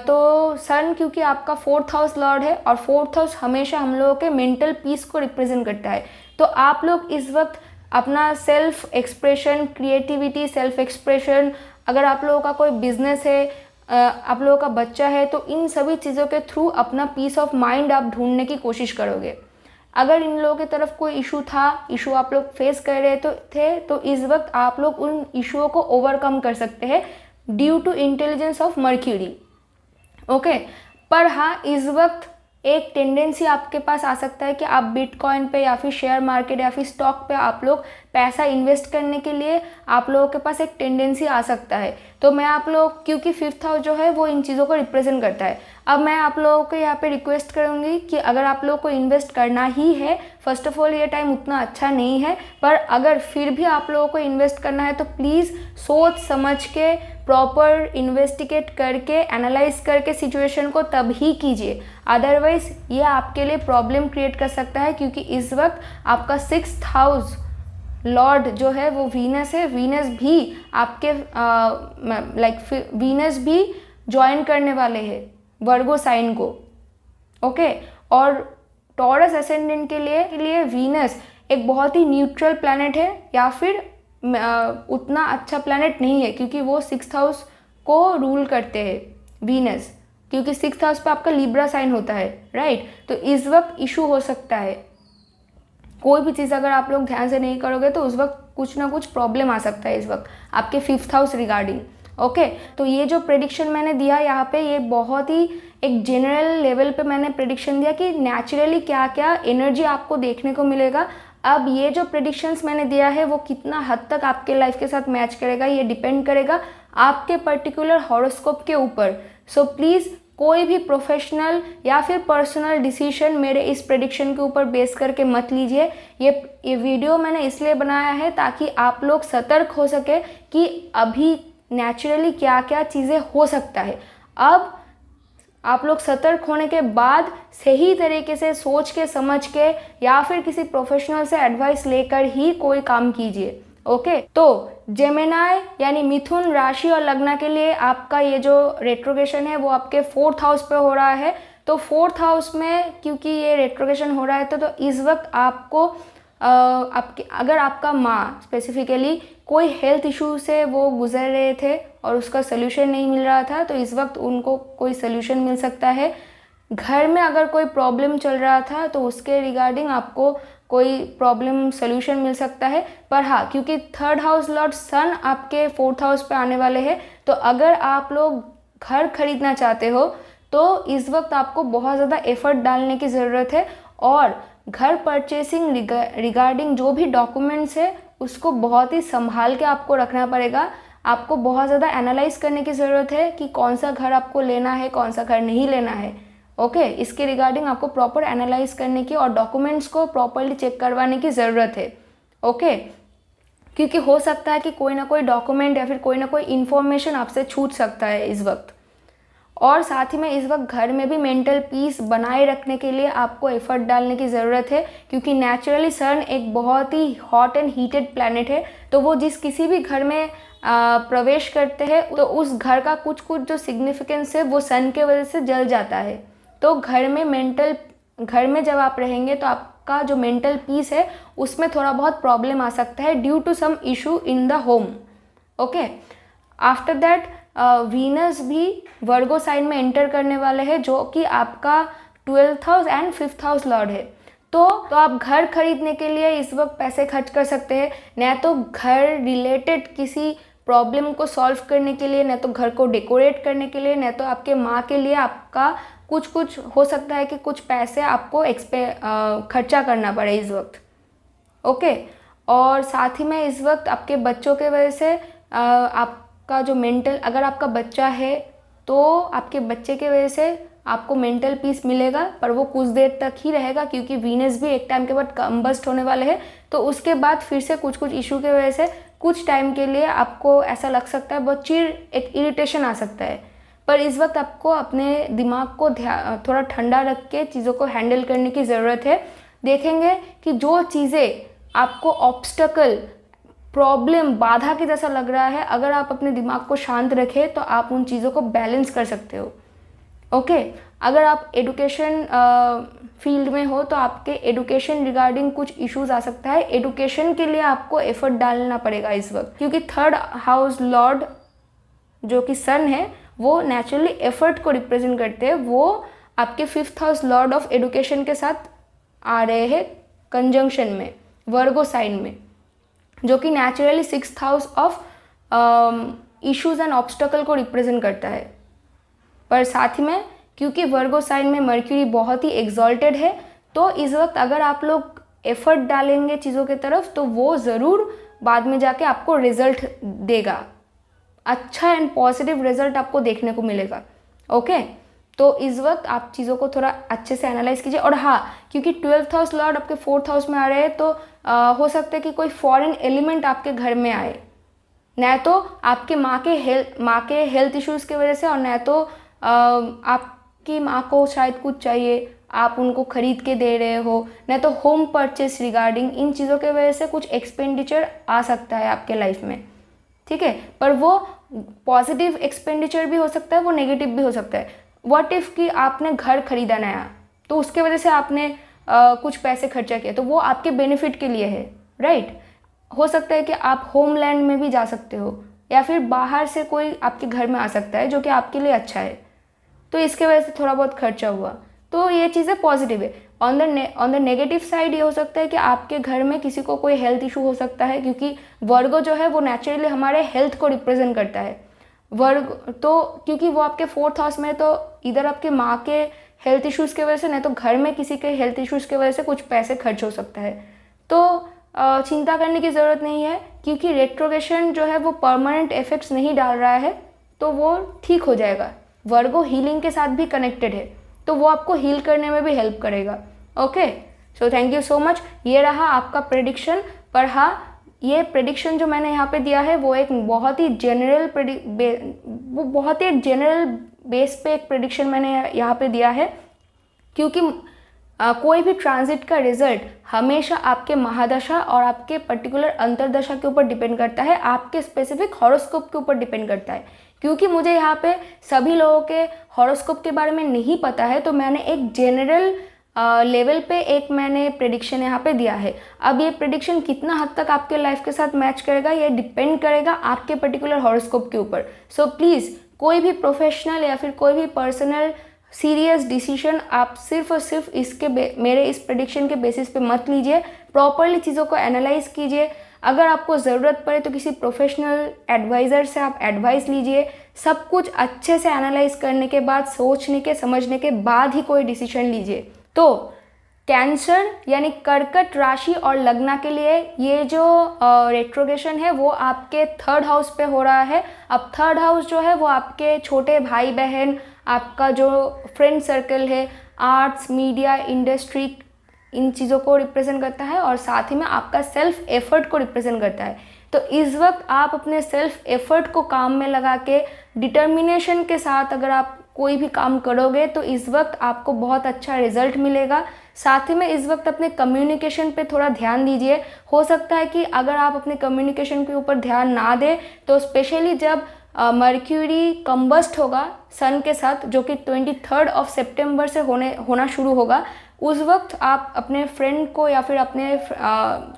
तो सन क्योंकि आपका 4th हाउस लॉर्ड है और 4th हाउस हमेशा हम लोगों के मेंटल पीस को रिप्रेजेंट करता है। तो आप लोग इस वक्त अपना self expression, creativity, self expression, अगर आप लोगों का कोई बिजनेस है, आप लोगों का बच्चा है, तो इन सभी चीज़ों के थ्रू अपना पीस ऑफ माइंड आप ढूंढने की कोशिश करोगे। अगर इन लोगों की तरफ कोई इशू आप लोग फेस कर रहे तो इस वक्त आप लोग उन इशुओं को ओवरकम कर सकते हैं due to intelligence of Mercury. Okay, पर हाँ, इस वक्त एक टेंडेंसी आपके पास आ सकता है कि आप बिटकॉइन पे या फिर शेयर मार्केट या फिर स्टॉक पे आप लोग पैसा इन्वेस्ट करने के लिए आप लोगों के पास एक टेंडेंसी आ सकता है। तो मैं आप लोग, क्योंकि 5th हाउस जो है वो इन चीज़ों को रिप्रेजेंट करता है, अब मैं आप लोगों को यहाँ पे रिक्वेस्ट करूँगी कि अगर आप लोगों को इन्वेस्ट करना ही है, फर्स्ट ऑफ ऑल ये टाइम उतना अच्छा नहीं है, पर अगर फिर भी आप लोगों को इन्वेस्ट करना है तो प्लीज़ सोच समझ के, प्रॉपर इन्वेस्टिगेट करके, एनालाइज करके सिचुएशन को तब ही कीजिए। अदरवाइज ये आपके लिए प्रॉब्लम क्रिएट कर सकता है, क्योंकि इस वक्त आपका 6th हाउस लॉर्ड जो है वो वीनस है। वीनस भी आपके वीनस भी ज्वाइन करने वाले हैं वर्गो साइन को। ओके, और टॉरस असेंडेंट के लिए वीनस एक बहुत ही न्यूट्रल प्लैनेट है, या फिर उतना अच्छा प्लैनेट नहीं है, क्योंकि वो 6th हाउस को रूल करते हैं वीनस, क्योंकि 6th हाउस पे आपका लिब्रा साइन होता है, राइट। तो इस वक्त इशू हो सकता है, कोई भी चीज़ अगर आप लोग ध्यान से नहीं करोगे तो उस वक्त कुछ ना कुछ प्रॉब्लम आ सकता है इस वक्त आपके 5th हाउस रिगार्डिंग। ओके, तो ये जो प्रेडिक्शन मैंने दिया यहाँ पे, ये बहुत ही एक जनरल लेवल पे मैंने प्रेडिक्शन दिया कि नेचुरली क्या क्या एनर्जी आपको देखने को मिलेगा। अब ये जो प्रेडिक्शंस मैंने दिया है वो कितना हद तक आपके लाइफ के साथ मैच करेगा, ये डिपेंड करेगा आपके पर्टिकुलर हॉरोस्कोप के ऊपर। सो प्लीज़ कोई भी प्रोफेशनल या फिर पर्सनल डिसीजन मेरे इस प्रेडिक्शन के ऊपर बेस करके मत लीजिए। ये वीडियो मैंने इसलिए बनाया है ताकि आप लोग सतर्क हो सके कि अभी नेचुरली क्या क्या चीज़ें हो सकता है। अब आप लोग सतर्क होने के बाद सही तरीके से सोच के समझ के या फिर किसी प्रोफेशनल से एडवाइस लेकर ही कोई काम कीजिए। ओके, तो जेमिनाई यानी मिथुन राशि और लग्न के लिए आपका ये जो रेट्रोग्रेशन है वो आपके 4th हाउस पे हो रहा है। तो 4th हाउस में क्योंकि ये रेट्रोग्रेशन हो रहा है तो इस वक्त आपको अगर आपका माँ स्पेसिफिकली कोई हेल्थ इशू से वो गुजर रहे थे और उसका सोल्यूशन नहीं मिल रहा था, तो इस वक्त उनको कोई सोल्यूशन मिल सकता है। घर में अगर कोई प्रॉब्लम चल रहा था तो उसके रिगार्डिंग आपको कोई प्रॉब्लम सोल्यूशन मिल सकता है। पर हाँ, क्योंकि 3rd हाउस लॉर्ड सन आपके 4th हाउस पे आने वाले हैं, तो अगर आप लोग घर खरीदना चाहते हो तो इस वक्त आपको बहुत ज़्यादा एफर्ट डालने की ज़रूरत है, और घर परचेसिंग रिगार्डिंग जो भी डॉक्यूमेंट्स है उसको बहुत ही संभाल के आपको रखना पड़ेगा। आपको बहुत ज़्यादा एनालाइज करने की ज़रूरत है कि कौन सा घर आपको लेना है, कौन सा घर नहीं लेना है। ओके, इसके रिगार्डिंग आपको प्रॉपर एनालाइज करने की और डॉक्यूमेंट्स को प्रॉपरली चेक करवाने की ज़रूरत है। ओके, क्योंकि हो सकता है कि कोई ना कोई डॉक्यूमेंट या फिर कोई ना कोई इन्फॉर्मेशन आपसे छूट सकता है इस वक्त। और साथ ही में इस वक्त घर में भी मेंटल पीस बनाए रखने के लिए आपको एफर्ट डालने की ज़रूरत है, क्योंकि नेचुरली सन एक बहुत ही हॉट एंड हीटेड प्लैनेट है। तो वो जिस किसी भी घर में प्रवेश करते हैं तो उस घर का कुछ कुछ जो सिग्निफिकेंस है वो सन के वजह से जल जाता है। तो घर में जब आप रहेंगे तो आपका जो मेंटल पीस है उसमें थोड़ा बहुत प्रॉब्लम आ सकता है due to some issue in the home. Okay, after that Venus भी वर्गो साइन में एंटर करने वाले हैं, जो कि आपका 12th house and 5th house Lord है। तो आप घर खरीदने के लिए इस वक्त पैसे खर्च कर सकते हैं, न तो घर रिलेटेड किसी प्रॉब्लम को सॉल्व करने के लिए, न तो घर को डेकोरेट करने के लिए, न तो आपके माँ के लिए आपका कुछ हो सकता है कि कुछ पैसे आपको खर्चा करना पड़े इस वक्त। ओके, और साथ ही में इस वक्त आपके बच्चों के वजह से आपका जो मेंटल, अगर आपका बच्चा है तो आपके बच्चे के वजह से आपको मेंटल पीस मिलेगा, पर वो कुछ देर तक ही रहेगा, क्योंकि वीनस भी एक टाइम के बाद कंबस्ट होने वाले हैं। तो उसके बाद फिर से कुछ इशू के वजह से कुछ टाइम के लिए आपको ऐसा लग सकता है, बहुत एक इरिटेशन आ सकता है। पर इस वक्त आपको अपने दिमाग को थोड़ा ठंडा रख के चीज़ों को हैंडल करने की ज़रूरत है। देखेंगे कि जो चीज़ें आपको ऑब्स्टकल, प्रॉब्लम, बाधा की जैसा लग रहा है, अगर आप अपने दिमाग को शांत रखें तो आप उन चीज़ों को बैलेंस कर सकते हो। ओके, अगर आप एडुकेशन फील्ड में हो तो आपके एडुकेशन रिगार्डिंग कुछ इश्यूज आ सकता है। एडुकेशन के लिए आपको एफर्ट डालना पड़ेगा इस वक्त, क्योंकि 3rd हाउस लॉर्ड जो कि सन है वो नेचुरली एफर्ट को रिप्रेजेंट करते हैं। वो आपके 5th house Lord of education के साथ आ रहे हैं कंजंक्शन में, वर्गो साइन में, जो कि naturally 6th house of issues and obstacle को रिप्रेजेंट करता है। पर साथ ही में क्योंकि वर्गो साइन में मर्क्यूरी बहुत ही एग्जॉल्टेड है, तो इस वक्त अगर आप लोग एफर्ट डालेंगे चीज़ों की तरफ तो वो ज़रूर बाद में जाके आपको रिजल्ट देगा, अच्छा एंड पॉजिटिव रिजल्ट आपको देखने को मिलेगा। ओके, तो इस वक्त आप चीज़ों को थोड़ा अच्छे से एनालाइज कीजिए। और हाँ, क्योंकि 12th हाउस लॉर्ड आपके 4th हाउस में आ रहे हैं तो हो सकता है कि कोई फॉरेन एलिमेंट आपके घर में आए, न तो आपके माँ के हेल्थ इश्यूज़ की वजह से, और न तो आपकी माँ को शायद कुछ चाहिए, आप उनको खरीद के दे रहे हो, न तो होम परचेस रिगार्डिंग इन चीज़ों के वजह से कुछ एक्सपेंडिचर आ सकता है आपके लाइफ में, ठीक है। पर वो पॉजिटिव एक्सपेंडिचर भी हो सकता है, वो नेगेटिव भी हो सकता है। व्हाट इफ़ कि आपने घर खरीदा नया, तो उसके वजह से आपने कुछ पैसे खर्चा किया, तो वो आपके बेनिफिट के लिए है, राइट। हो सकता है कि आप होमलैंड में भी जा सकते हो, या फिर बाहर से कोई आपके घर में आ सकता है जो कि आपके लिए अच्छा है, तो इसके वजह से थोड़ा बहुत खर्चा हुआ, तो ये चीज़ें पॉजिटिव है। ऑन द नेगेटिव साइड ये हो सकता है कि आपके घर में किसी को कोई हेल्थ इशू हो सकता है, क्योंकि वर्गो जो है वो नेचुरली हमारे हेल्थ को रिप्रेजेंट करता है। वर्ग तो क्योंकि वो आपके 4th हाउस में, तो इधर आपके माँ के हेल्थ इश्यूज़ की वजह से, नहीं तो घर में किसी के हेल्थ इश्यूज़ की वजह से कुछ पैसे खर्च हो सकता है। तो चिंता करने की ज़रूरत नहीं है, क्योंकि रेट्रोग्रेशन जो है वो परमानेंट इफेक्ट्स नहीं डाल रहा है, तो वो ठीक हो जाएगा। वर्गो हीलिंग के साथ भी कनेक्टेड है, तो वो आपको हील करने में भी हेल्प करेगा। Okay, so thank you so much. ये रहा आपका प्रेडिक्शन। पर हाँ, ये प्रेडिक्शन जो मैंने यहाँ पे दिया है वो एक बहुत ही जनरल बेस पे एक प्रेडिक्शन मैंने यहाँ पे दिया है, क्योंकि कोई भी ट्रांजिट का रिजल्ट हमेशा आपके महादशा और आपके पर्टिकुलर अंतरदशा के ऊपर डिपेंड करता है, आपके स्पेसिफिक हॉरोस्कोप के ऊपर डिपेंड करता है। क्योंकि मुझे यहाँ पे सभी लोगों के हॉरोस्कोप के बारे में नहीं पता है, तो मैंने एक जनरल लेवल पे एक मैंने प्रेडिक्शन यहाँ पे दिया है। अब ये प्रेडिक्शन कितना हद तक आपके लाइफ के साथ मैच करेगा ये डिपेंड करेगा आपके पर्टिकुलर हॉरोस्कोप के ऊपर। सो प्लीज़ कोई भी प्रोफेशनल या फिर कोई भी पर्सनल सीरियस डिसीजन आप सिर्फ और सिर्फ मेरे इस प्रेडिक्शन के बेसिस पे मत लीजिए। प्रॉपरली चीज़ों को एनालाइज कीजिए। अगर आपको ज़रूरत पड़े तो किसी प्रोफेशनल एडवाइज़र से आप एडवाइस लीजिए। सब कुछ अच्छे से एनालाइज करने के बाद, सोचने के समझने के बाद ही कोई डिसीजन लीजिए। तो कैंसर यानी कर्कट राशि और लग्न के लिए ये जो रेट्रोग्रेशन है वो आपके 3rd हाउस पे हो रहा है। अब 3rd हाउस जो है वो आपके छोटे भाई बहन, आपका जो फ्रेंड सर्कल है, आर्ट्स, मीडिया, इंडस्ट्री, इन चीज़ों को रिप्रेजेंट करता है, और साथ ही में आपका सेल्फ एफर्ट को रिप्रेजेंट करता है। तो इस वक्त आप अपने सेल्फ एफर्ट को काम में लगा के डिटर्मिनेशन के साथ अगर आप कोई भी काम करोगे तो इस वक्त आपको बहुत अच्छा रिजल्ट मिलेगा। साथ ही में इस वक्त अपने कम्युनिकेशन पे थोड़ा ध्यान दीजिए। हो सकता है कि अगर आप अपने कम्युनिकेशन के ऊपर ध्यान ना दें तो स्पेशली जब मर्क्यूरी कंबस्ट होगा सन के साथ, जो कि 23 सितंबर से होना शुरू होगा, उस वक्त आप अपने फ्रेंड को या फिर अपने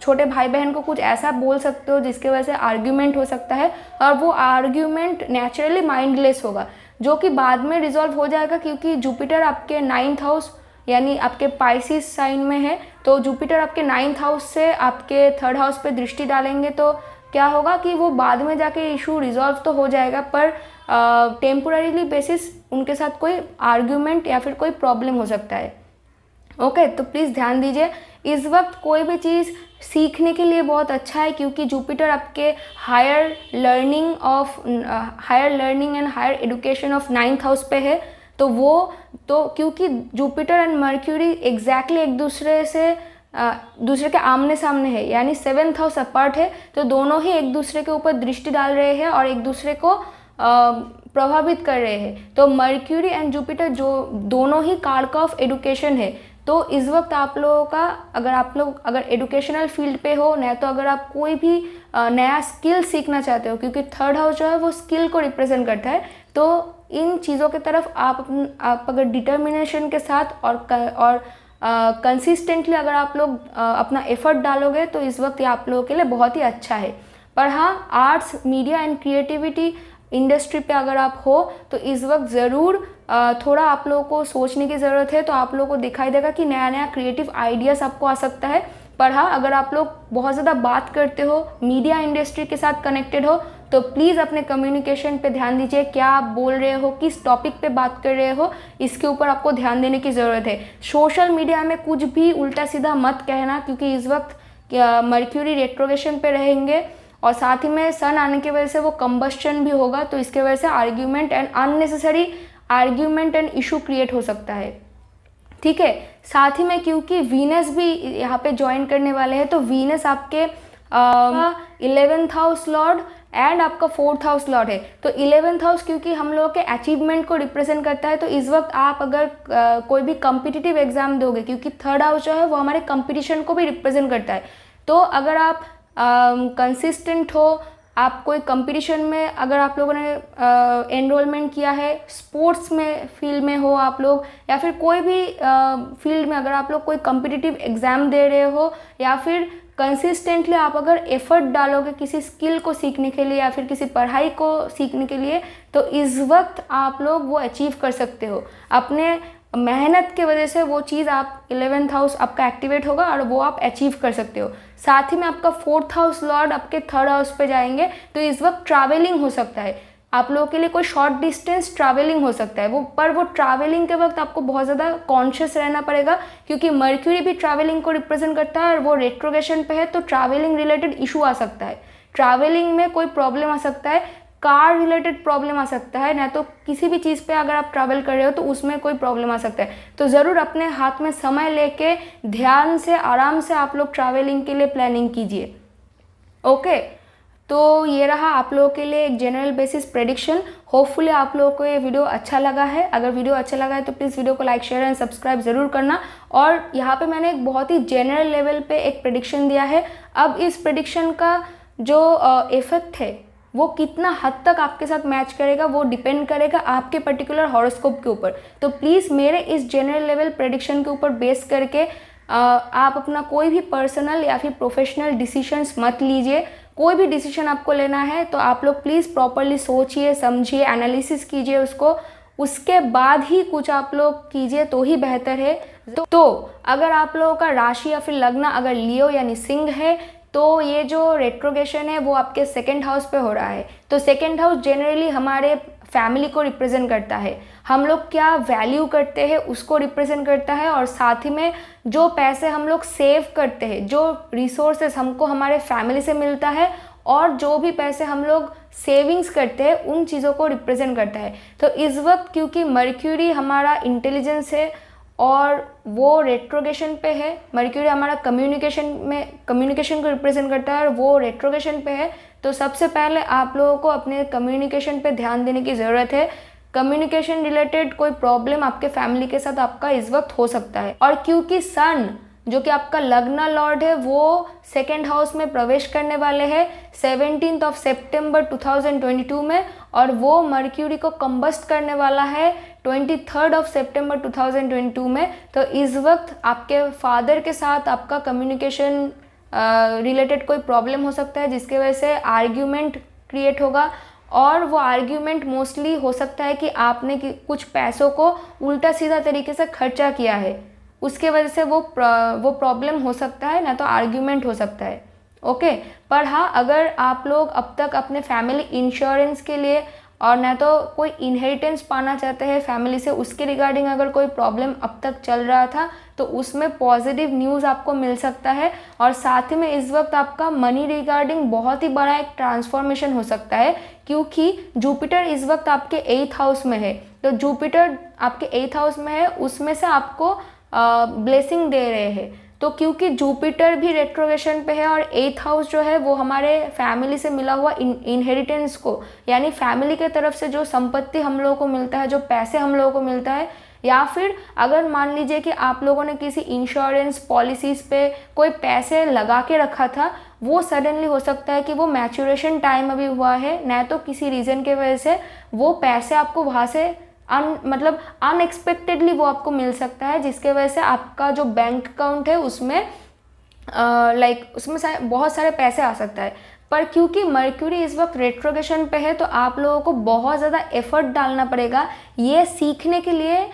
छोटे भाई बहन को कुछ ऐसा बोल सकते हो जिसकी वजह से आर्ग्यूमेंट हो सकता है, और वो आर्ग्यूमेंट नेचुरली माइंडलेस होगा, जो कि बाद में रिजॉल्व हो जाएगा। क्योंकि जुपिटर आपके 9th हाउस यानी आपके पाइसिस साइन में है, तो जुपिटर आपके 9th हाउस से आपके 3rd हाउस पे दृष्टि डालेंगे, तो क्या होगा कि वो बाद में जाके इशू रिजॉल्व तो हो जाएगा, पर टेम्पोररीली बेसिस उनके साथ कोई आर्ग्यूमेंट या फिर कोई प्रॉब्लम हो सकता है। ओके, तो प्लीज़ ध्यान दीजिए। इस वक्त कोई भी चीज़ सीखने के लिए बहुत अच्छा है, क्योंकि जुपिटर आपके higher learning and higher education of 9th house पे है। तो वो क्योंकि जुपिटर एंड मर्क्यूरी एग्जैक्टली एक दूसरे के आमने सामने है, यानी 7th हाउस अपार्ट है, तो दोनों ही एक दूसरे के ऊपर दृष्टि डाल रहे हैं और एक दूसरे को प्रभावित कर रहे हैं। तो मर्क्यूरी एंड जुपिटर जो दोनों ही कारक ऑफ एजुकेशन है, तो इस वक्त आप लोगों का अगर एजुकेशनल फील्ड पे हो, न तो अगर आप कोई भी नया स्किल सीखना चाहते हो, क्योंकि 3rd हाउस जो है वो स्किल को रिप्रेजेंट करता है, तो इन चीज़ों की तरफ आप अगर डिटर्मिनेशन के साथ और कंसिस्टेंटली अगर आप लोग अपना एफर्ट डालोगे तो इस वक्त ये आप लोगों के लिए बहुत ही अच्छा है। पर हाँ, arts, media and creativity industry पे अगर आप हो तो इस वक्त ज़रूर थोड़ा आप लोगों को सोचने की ज़रूरत है। तो आप लोगों को दिखाई देगा कि नया नया क्रिएटिव आइडियाज़ आपको आ सकता है। पर हाँ, अगर आप लोग बहुत ज़्यादा बात करते हो, मीडिया इंडस्ट्री के साथ कनेक्टेड हो, तो प्लीज़ अपने कम्युनिकेशन पे ध्यान दीजिए, क्या आप बोल रहे हो, किस टॉपिक पे बात कर रहे हो, इसके ऊपर आपको ध्यान देने की ज़रूरत है। सोशल मीडिया में कुछ भी उल्टा सीधा मत कहना, क्योंकि इस वक्त मर्क्यूरी रेट्रोग्रेशन पे रहेंगे और साथ ही में सन आने की वजह से वो कंबस्शन भी होगा, तो इसके वजह से argument and unnecessary argument and issue create हो सकता है, ठीक है। साथ ही में क्योंकि वीनस भी यहाँ पे ज्वाइन करने वाले हैं, तो वीनस आपके 11th हाउस लॉर्ड एंड आपका 4th हाउस लॉर्ड है। तो 11th हाउस क्योंकि हम लोगों के अचीवमेंट को रिप्रेजेंट करता है, तो इस वक्त आप अगर कोई भी कम्पिटिटिव एग्जाम दोगे, क्योंकि 3rd हाउस जो है वो हमारे कंपटीशन को भी रिप्रेजेंट करता है, तो अगर आप कंसिस्टेंट हो, आप कोई कंपटीशन में अगर आप लोगों ने एनरोलमेंट किया है, स्पोर्ट्स में फील्ड में हो आप लोग, या फिर कोई भी फील्ड में अगर आप लोग कोई कम्पिटिटिव एग्ज़ाम दे रहे हो, या फिर कंसिस्टेंटली आप अगर एफर्ट डालोगे किसी स्किल को सीखने के लिए या फिर किसी पढ़ाई को सीखने के लिए, तो इस वक्त आप लोग वो अचीव कर सकते हो। अपने मेहनत के वजह से वो चीज़ आप 11th हाउस आपका एक्टिवेट होगा और वो आप अचीव कर सकते हो। साथ ही में आपका 4th हाउस लॉर्ड आपके 3rd हाउस पे जाएंगे, तो इस वक्त ट्रैवलिंग हो सकता है आप लोगों के लिए, कोई शॉर्ट डिस्टेंस ट्रैवलिंग हो सकता है वो ट्रैवलिंग के वक्त आपको बहुत ज़्यादा कॉन्शियस रहना पड़ेगा, क्योंकि मर्क्यूरी भी ट्रैवलिंग को रिप्रेजेंट करता है और वो रेट्रोग्रेशन पे है, तो ट्रैवलिंग रिलेटेड इशू आ सकता है, ट्रैवलिंग में कोई प्रॉब्लम आ सकता है, कार रिलेटेड प्रॉब्लम आ सकता है, ना तो किसी भी चीज़ पे अगर आप ट्रैवल कर रहे हो तो उसमें कोई प्रॉब्लम आ सकता है। तो ज़रूर अपने हाथ में समय लेके ध्यान से आराम से आप लोग ट्रैवलिंग के लिए प्लानिंग कीजिए, ओके। तो ये रहा आप लोगों के लिए एक जनरल बेसिस प्रेडिक्शन। होपफुली आप लोगों को ये वीडियो अच्छा लगा है। अगर वीडियो अच्छा लगा है तो प्लीज़ वीडियो को लाइक शेयर एंड सब्सक्राइब ज़रूर करना। और यहाँ पे मैंने एक बहुत ही जनरल लेवल पे एक प्रेडिक्शन दिया है। अब इस प्रेडिक्शन का जो इफेक्ट है वो कितना हद तक आपके साथ मैच करेगा वो डिपेंड करेगा आपके पर्टिकुलर हॉरोस्कोप के ऊपर। तो प्लीज़ मेरे इस जनरल लेवल प्रेडिक्शन के ऊपर बेस करके आप अपना कोई भी पर्सनल या फिर प्रोफेशनल डिसीजंस मत लीजिए। कोई भी डिसीजन आपको लेना है तो आप लोग प्लीज़ प्रॉपरली सोचिए, समझिए, एनालिसिस कीजिए उसको, उसके बाद ही कुछ आप लोग कीजिए तो ही बेहतर है। तो अगर आप लोगों का राशि या फिर लग्न अगर लियो यानी सिंह है तो ये जो रेट्रोग्रेशन है वो आपके 2nd हाउस पे हो रहा है। तो 2nd हाउस जनरली हमारे फैमिली को रिप्रेजेंट करता है, हम लोग क्या वैल्यू करते हैं उसको रिप्रेजेंट करता है, और साथ ही में जो पैसे हम लोग सेव करते हैं, जो रिसोर्सेस हमको हमारे फैमिली से मिलता है, और जो भी पैसे हम लोग सेविंग्स करते हैं उन चीज़ों को रिप्रेजेंट करता है। तो इस वक्त क्योंकि मर्क्यूरी हमारा इंटेलिजेंस है और वो रेट्रोग्रेशन पे है, मर्क्यूरी हमारा कम्युनिकेशन को रिप्रेजेंट करता है और वो रेट्रोग्रेशन पे है, तो सबसे पहले आप लोगों को अपने कम्युनिकेशन पे ध्यान देने की ज़रूरत है। कम्युनिकेशन रिलेटेड कोई प्रॉब्लम आपके फैमिली के साथ आपका इस वक्त हो सकता है। और क्योंकि सन जो कि आपका लग्न लॉर्ड है वो 2nd हाउस में प्रवेश करने वाले हैं 17 सितंबर 2022 में, और वो मर्क्यूरी को कंबस्ट करने वाला है 23 सितंबर 2022 में। तो इस वक्त आपके फादर के साथ आपका कम्युनिकेशन रिलेटेड कोई प्रॉब्लम हो सकता है, जिसके वजह से आर्ग्यूमेंट क्रिएट होगा, और वो आर्ग्यूमेंट मोस्टली हो सकता है कि आपने कुछ पैसों को उल्टा सीधा तरीके से खर्चा किया है, उसके वजह से वो प्रॉब्लम हो सकता है, ना तो आर्ग्यूमेंट हो सकता है, ओके। पर हाँ, अगर आप लोग अब तक अपने फैमिली इंश्योरेंस के लिए और ना तो कोई इनहेरिटेंस पाना चाहते हैं फैमिली से, उसके रिगार्डिंग अगर कोई प्रॉब्लम अब तक चल रहा था तो उसमें पॉजिटिव न्यूज़ आपको मिल सकता है। और साथ ही में इस वक्त आपका मनी रिगार्डिंग बहुत ही बड़ा एक ट्रांसफॉर्मेशन हो सकता है, क्योंकि जुपिटर इस वक्त आपके 8th हाउस में है। तो जुपिटर आपके 8th हाउस में है, उसमें से आपको ब्लेसिंग दे रहे हैं। तो क्योंकि जुपिटर भी रेट्रोग्रेशन पे है और 8th हाउस जो है वो हमारे फैमिली से मिला हुआ इनहेरिटेंस को, यानी फैमिली के तरफ से जो संपत्ति हम लोगों को मिलता है, जो पैसे हम लोगों को मिलता है, या फिर अगर मान लीजिए कि आप लोगों ने किसी इंश्योरेंस पॉलिसीज़ पे कोई पैसे लगा के रखा था, वो सडनली हो सकता है कि वो मैच्योरेशन टाइम अभी हुआ है, ना तो किसी रीज़न के वजह से वो पैसे आपको वहाँ से मतलब अनएक्सपेक्टेडली वो आपको मिल सकता है, जिसके वजह से आपका जो बैंक अकाउंट है उसमें उसमें बहुत सारे पैसे आ सकता है। पर क्योंकि मर्क्यूरी इस वक्त रेट्रोग्रेशन पे है तो आप लोगों को बहुत ज़्यादा एफर्ट डालना पड़ेगा ये सीखने के लिए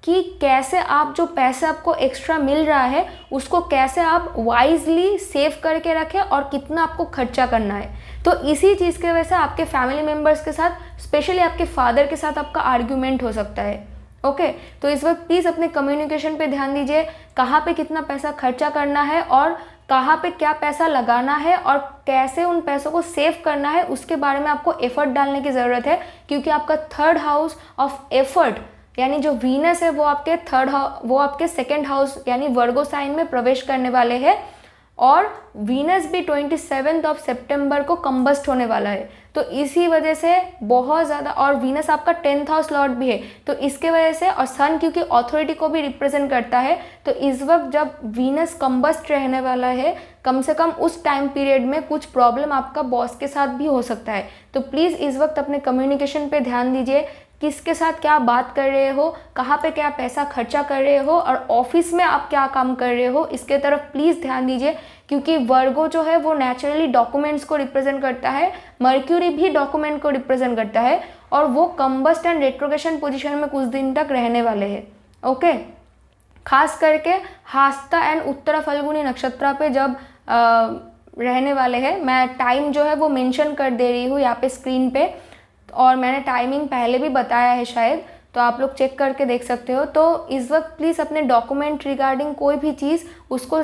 कि कैसे आप जो पैसे आपको एक्स्ट्रा मिल रहा है उसको कैसे आप वाइजली सेव करके रखें और कितना आपको खर्चा करना है। तो इसी चीज़ की वजह से आपके फैमिली मेम्बर्स के साथ, स्पेशली आपके फादर के साथ आपका आर्ग्यूमेंट हो सकता है। ओके, तो इस वक्त प्लीज़ अपने कम्युनिकेशन पे ध्यान दीजिए, कहाँ पे कितना पैसा खर्चा करना है और कहाँ पे क्या पैसा लगाना है और कैसे उन पैसों को सेव करना है, उसके बारे में आपको एफर्ट डालने की ज़रूरत है। क्योंकि आपका थर्ड हाउस ऑफ एफर्ट यानी जो वीनस है वो आपके सेकेंड हाउस यानी वर्गो साइन में प्रवेश करने वाले हैं और वीनस भी 27 सितंबर को कंबस्ट होने वाला है। तो इसी वजह से बहुत ज़्यादा, और वीनस आपका 10th हाउस लॉर्ड भी है, तो इसके वजह से, और सन क्योंकि अथॉरिटी को भी रिप्रेजेंट करता है, तो इस वक्त जब वीनस कंबस्ट रहने वाला है, कम से कम उस टाइम पीरियड में कुछ प्रॉब्लम आपका बॉस के साथ भी हो सकता है। तो प्लीज़ इस वक्त अपने कम्युनिकेशन पे ध्यान दीजिए, किसके साथ क्या बात कर रहे हो, कहाँ पे क्या पैसा खर्चा कर रहे हो और ऑफिस में आप क्या काम कर रहे हो, इसके तरफ प्लीज़ ध्यान दीजिए। क्योंकि वर्गो जो है वो नेचुरली डॉक्यूमेंट्स को रिप्रेजेंट करता है, मर्क्यूरी भी डॉक्यूमेंट को रिप्रेजेंट करता है और वो कंबस्ट एंड रेट्रोग्रेशन पोजीशन में कुछ दिन तक रहने वाले हैं। ओके, खास करके हास्ता एंड उत्तरा फल्गुनी नक्षत्र पे जब रहने वाले हैं, मैं टाइम जो है वो मेंशन कर दे रही हूँ यहाँ पे स्क्रीन पे, और मैंने टाइमिंग पहले भी बताया है शायद, तो आप लोग चेक करके देख सकते हो। तो इस वक्त प्लीज़ अपने डॉक्यूमेंट रिगार्डिंग कोई भी चीज़, उसको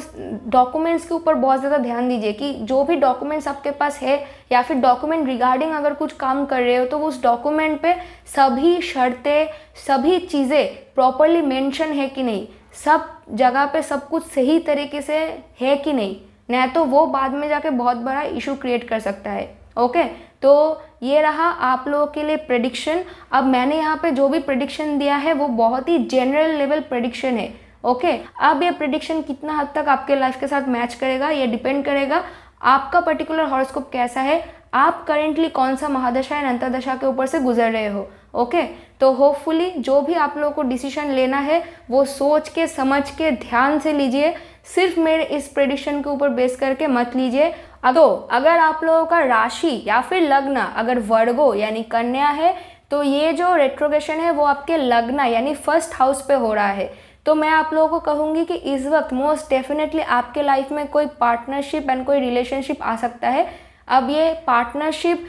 डॉक्यूमेंट्स के ऊपर बहुत ज़्यादा ध्यान दीजिए कि जो भी डॉक्यूमेंट्स आपके पास है या फिर डॉक्यूमेंट रिगार्डिंग अगर कुछ काम कर रहे हो तो उस डॉक्यूमेंट पे सभी शर्तें, सभी चीज़ें प्रॉपरली मेंशन है कि नहीं, सब जगह पे सब कुछ सही तरीके से है कि नहीं तो वो बाद में जाके बहुत बड़ा इशू क्रिएट कर सकता है। ओके, तो ये रहा आप लोगों के लिए प्रेडिक्शन। अब मैंने यहाँ पे जो भी प्रेडिक्शन दिया है वो बहुत ही जनरल लेवल प्रेडिक्शन है। ओके, अब ये प्रेडिक्शन कितना हद तक आपके लाइफ के साथ मैच करेगा ये डिपेंड करेगा आपका पर्टिकुलर हॉरोस्कोप कैसा है, आप करेंटली कौन सा महादशा या अंतर्दशा के ऊपर से गुजर रहे हो। ओके, तो होपफुली जो भी आप लोगों को डिसीजन लेना है वो सोच के समझ के ध्यान से लीजिए, सिर्फ मेरे इस प्रेडिक्शन के ऊपर बेस करके मत लीजिए। अगर आप लोगों का राशि या फिर लग्न अगर वर्गो यानी कन्या है तो ये जो रेट्रोग्रेशन है वो आपके लग्न यानी फर्स्ट हाउस पे हो रहा है। तो मैं आप लोगों को कहूँगी कि इस वक्त मोस्ट डेफिनेटली आपके लाइफ में कोई पार्टनरशिप एंड कोई रिलेशनशिप आ सकता है। अब ये पार्टनरशिप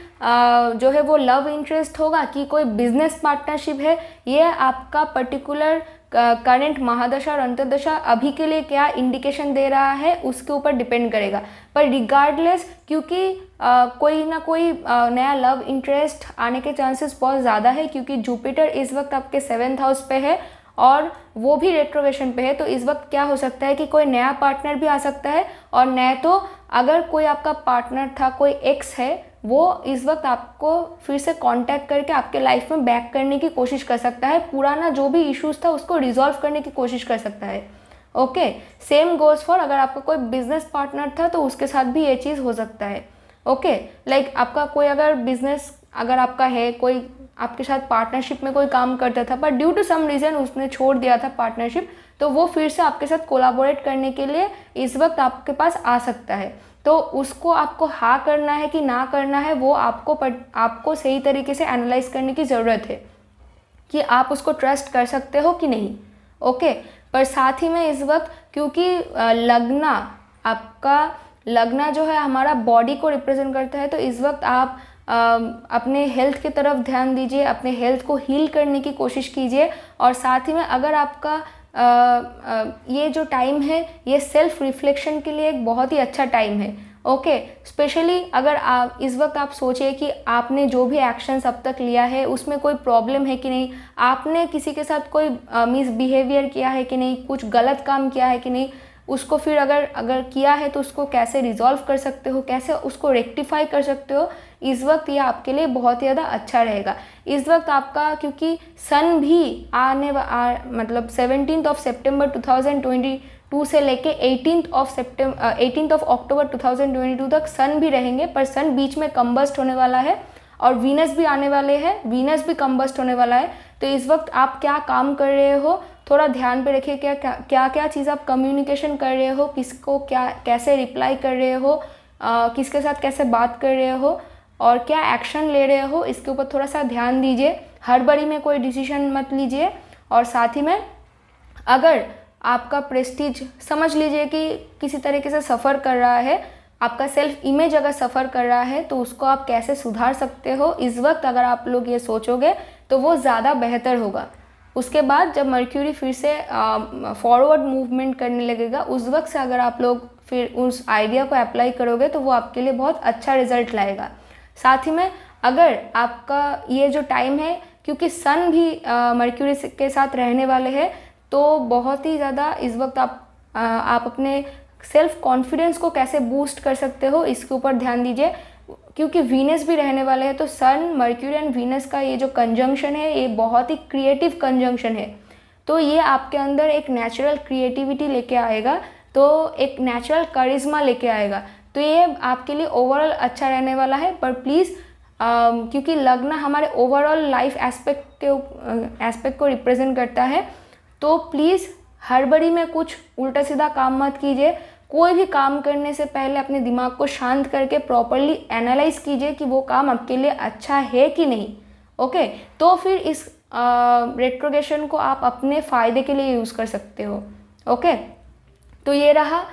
जो है वो लव इंटरेस्ट होगा कि कोई बिजनेस पार्टनरशिप है, ये आपका पर्टिकुलर करंट महादशा और अंतर्दशा अभी के लिए क्या इंडिकेशन दे रहा है उसके ऊपर डिपेंड करेगा। पर रिगार्डलेस, क्योंकि कोई ना कोई नया लव इंटरेस्ट आने के चांसेस बहुत ज़्यादा है, क्योंकि जुपिटर इस वक्त आपके 7th हाउस पे है और वो भी रेट्रोग्रेशन पे है। तो इस वक्त क्या हो सकता है कि कोई नया पार्टनर भी आ सकता है, और नया तो अगर कोई आपका पार्टनर था, कोई एक्स है, वो इस वक्त आपको फिर से कांटेक्ट करके आपके लाइफ में बैक करने की कोशिश कर सकता है, पुराना जो भी इश्यूज था उसको रिजॉल्व करने की कोशिश कर सकता है। ओके, सेम गोज फॉर अगर आपका कोई बिजनेस पार्टनर था तो उसके साथ भी ये चीज़ हो सकता है। ओके, लाइक आपका कोई अगर बिजनेस अगर आपका है, कोई आपके साथ पार्टनरशिप में कोई काम करता था पर ड्यू टू सम रीज़न उसने छोड़ दिया था पार्टनरशिप, तो वो फिर से आपके साथ कोलैबोरेट करने के लिए इस वक्त आपके पास आ सकता है। तो उसको आपको हाँ करना है कि ना करना है वो आपको सही तरीके से एनालाइज करने की ज़रूरत है कि आप उसको ट्रस्ट कर सकते हो कि नहीं। ओके, पर साथ ही में इस वक्त क्योंकि लग्ना जो है हमारा बॉडी को रिप्रेजेंट करता है, तो इस वक्त आप अपने हेल्थ की तरफ ध्यान दीजिए, अपने हेल्थ को हील करने की कोशिश कीजिए। और साथ ही में अगर आपका ये जो टाइम है ये सेल्फ रिफ्लेक्शन के लिए एक बहुत ही अच्छा टाइम है। ओके, स्पेशली अगर आप इस वक्त आप सोचिए कि आपने जो भी एक्शंस अब तक लिया है उसमें कोई प्रॉब्लम है कि नहीं, आपने किसी के साथ कोई मिसबिहेवियर किया है कि नहीं, कुछ गलत काम किया है कि नहीं, उसको फिर अगर किया है तो उसको कैसे रिजॉल्व कर सकते हो, कैसे उसको रेक्टिफाई कर सकते हो, इस वक्त ये आपके लिए बहुत ही ज़्यादा अच्छा रहेगा। इस वक्त आपका क्योंकि सन भी मतलब 17 सितंबर 2022 से लेके 18 अक्टूबर 2022 तक सन भी रहेंगे, पर सन बीच में कंबस्ट होने वाला है और वीनस भी आने वाले हैं, वीनस भी कंबस्ट होने वाला है। तो इस वक्त आप क्या काम कर रहे हो थोड़ा ध्यान पे रखिए, क्या चीज़ आप कम्युनिकेशन कर रहे हो, किसको क्या कैसे रिप्लाई कर रहे हो, किसके साथ कैसे बात कर रहे हो और क्या एक्शन ले रहे हो, इसके ऊपर थोड़ा सा ध्यान दीजिए। हड़बड़ी में कोई डिसीजन मत लीजिए और साथ ही में अगर आपका प्रेस्टीज समझ लीजिए कि किसी तरीके से सफ़र कर रहा है, आपका सेल्फ इमेज अगर सफ़र कर रहा है, तो उसको आप कैसे सुधार सकते हो, इस वक्त अगर आप लोग ये सोचोगे तो वो ज़्यादा बेहतर होगा। उसके बाद जब मर्क्यूरी फिर से फॉरवर्ड मूवमेंट करने लगेगा, उस वक्त से अगर आप लोग फिर उस आइडिया को अप्लाई करोगे तो वो आपके लिए बहुत अच्छा रिजल्ट लाएगा। साथ ही में अगर आपका ये जो टाइम है, क्योंकि सन भी मर्क्यूरी के साथ रहने वाले हैं, तो बहुत ही ज़्यादा इस वक्त आप अपने सेल्फ कॉन्फिडेंस को कैसे बूस्ट कर सकते हो इसके ऊपर ध्यान दीजिए, क्योंकि वीनस भी रहने वाले हैं। तो सन, मर्क्यूरी एंड वीनस का ये जो कंजंक्शन है, ये बहुत ही क्रिएटिव कंजंक्शन है। तो ये आपके अंदर एक नेचुरल क्रिएटिविटी लेके आएगा, तो एक नेचुरल करिश्मा लेके आएगा। तो ये आपके लिए ओवरऑल अच्छा रहने वाला है। पर प्लीज़ क्योंकि लग्न हमारे ओवरऑल लाइफ एस्पेक्ट को रिप्रेजेंट करता है, तो प्लीज़ हड़बड़ी में कुछ उल्टा सीधा काम मत कीजिए। कोई भी काम करने से पहले अपने दिमाग को शांत करके प्रॉपरली एनालाइज कीजिए कि वो काम आपके लिए अच्छा है कि नहीं। ओके, तो फिर इस रेट्रोग्रेशन को आप अपने फ़ायदे के लिए यूज़ कर सकते हो। ओके, तो ये रहा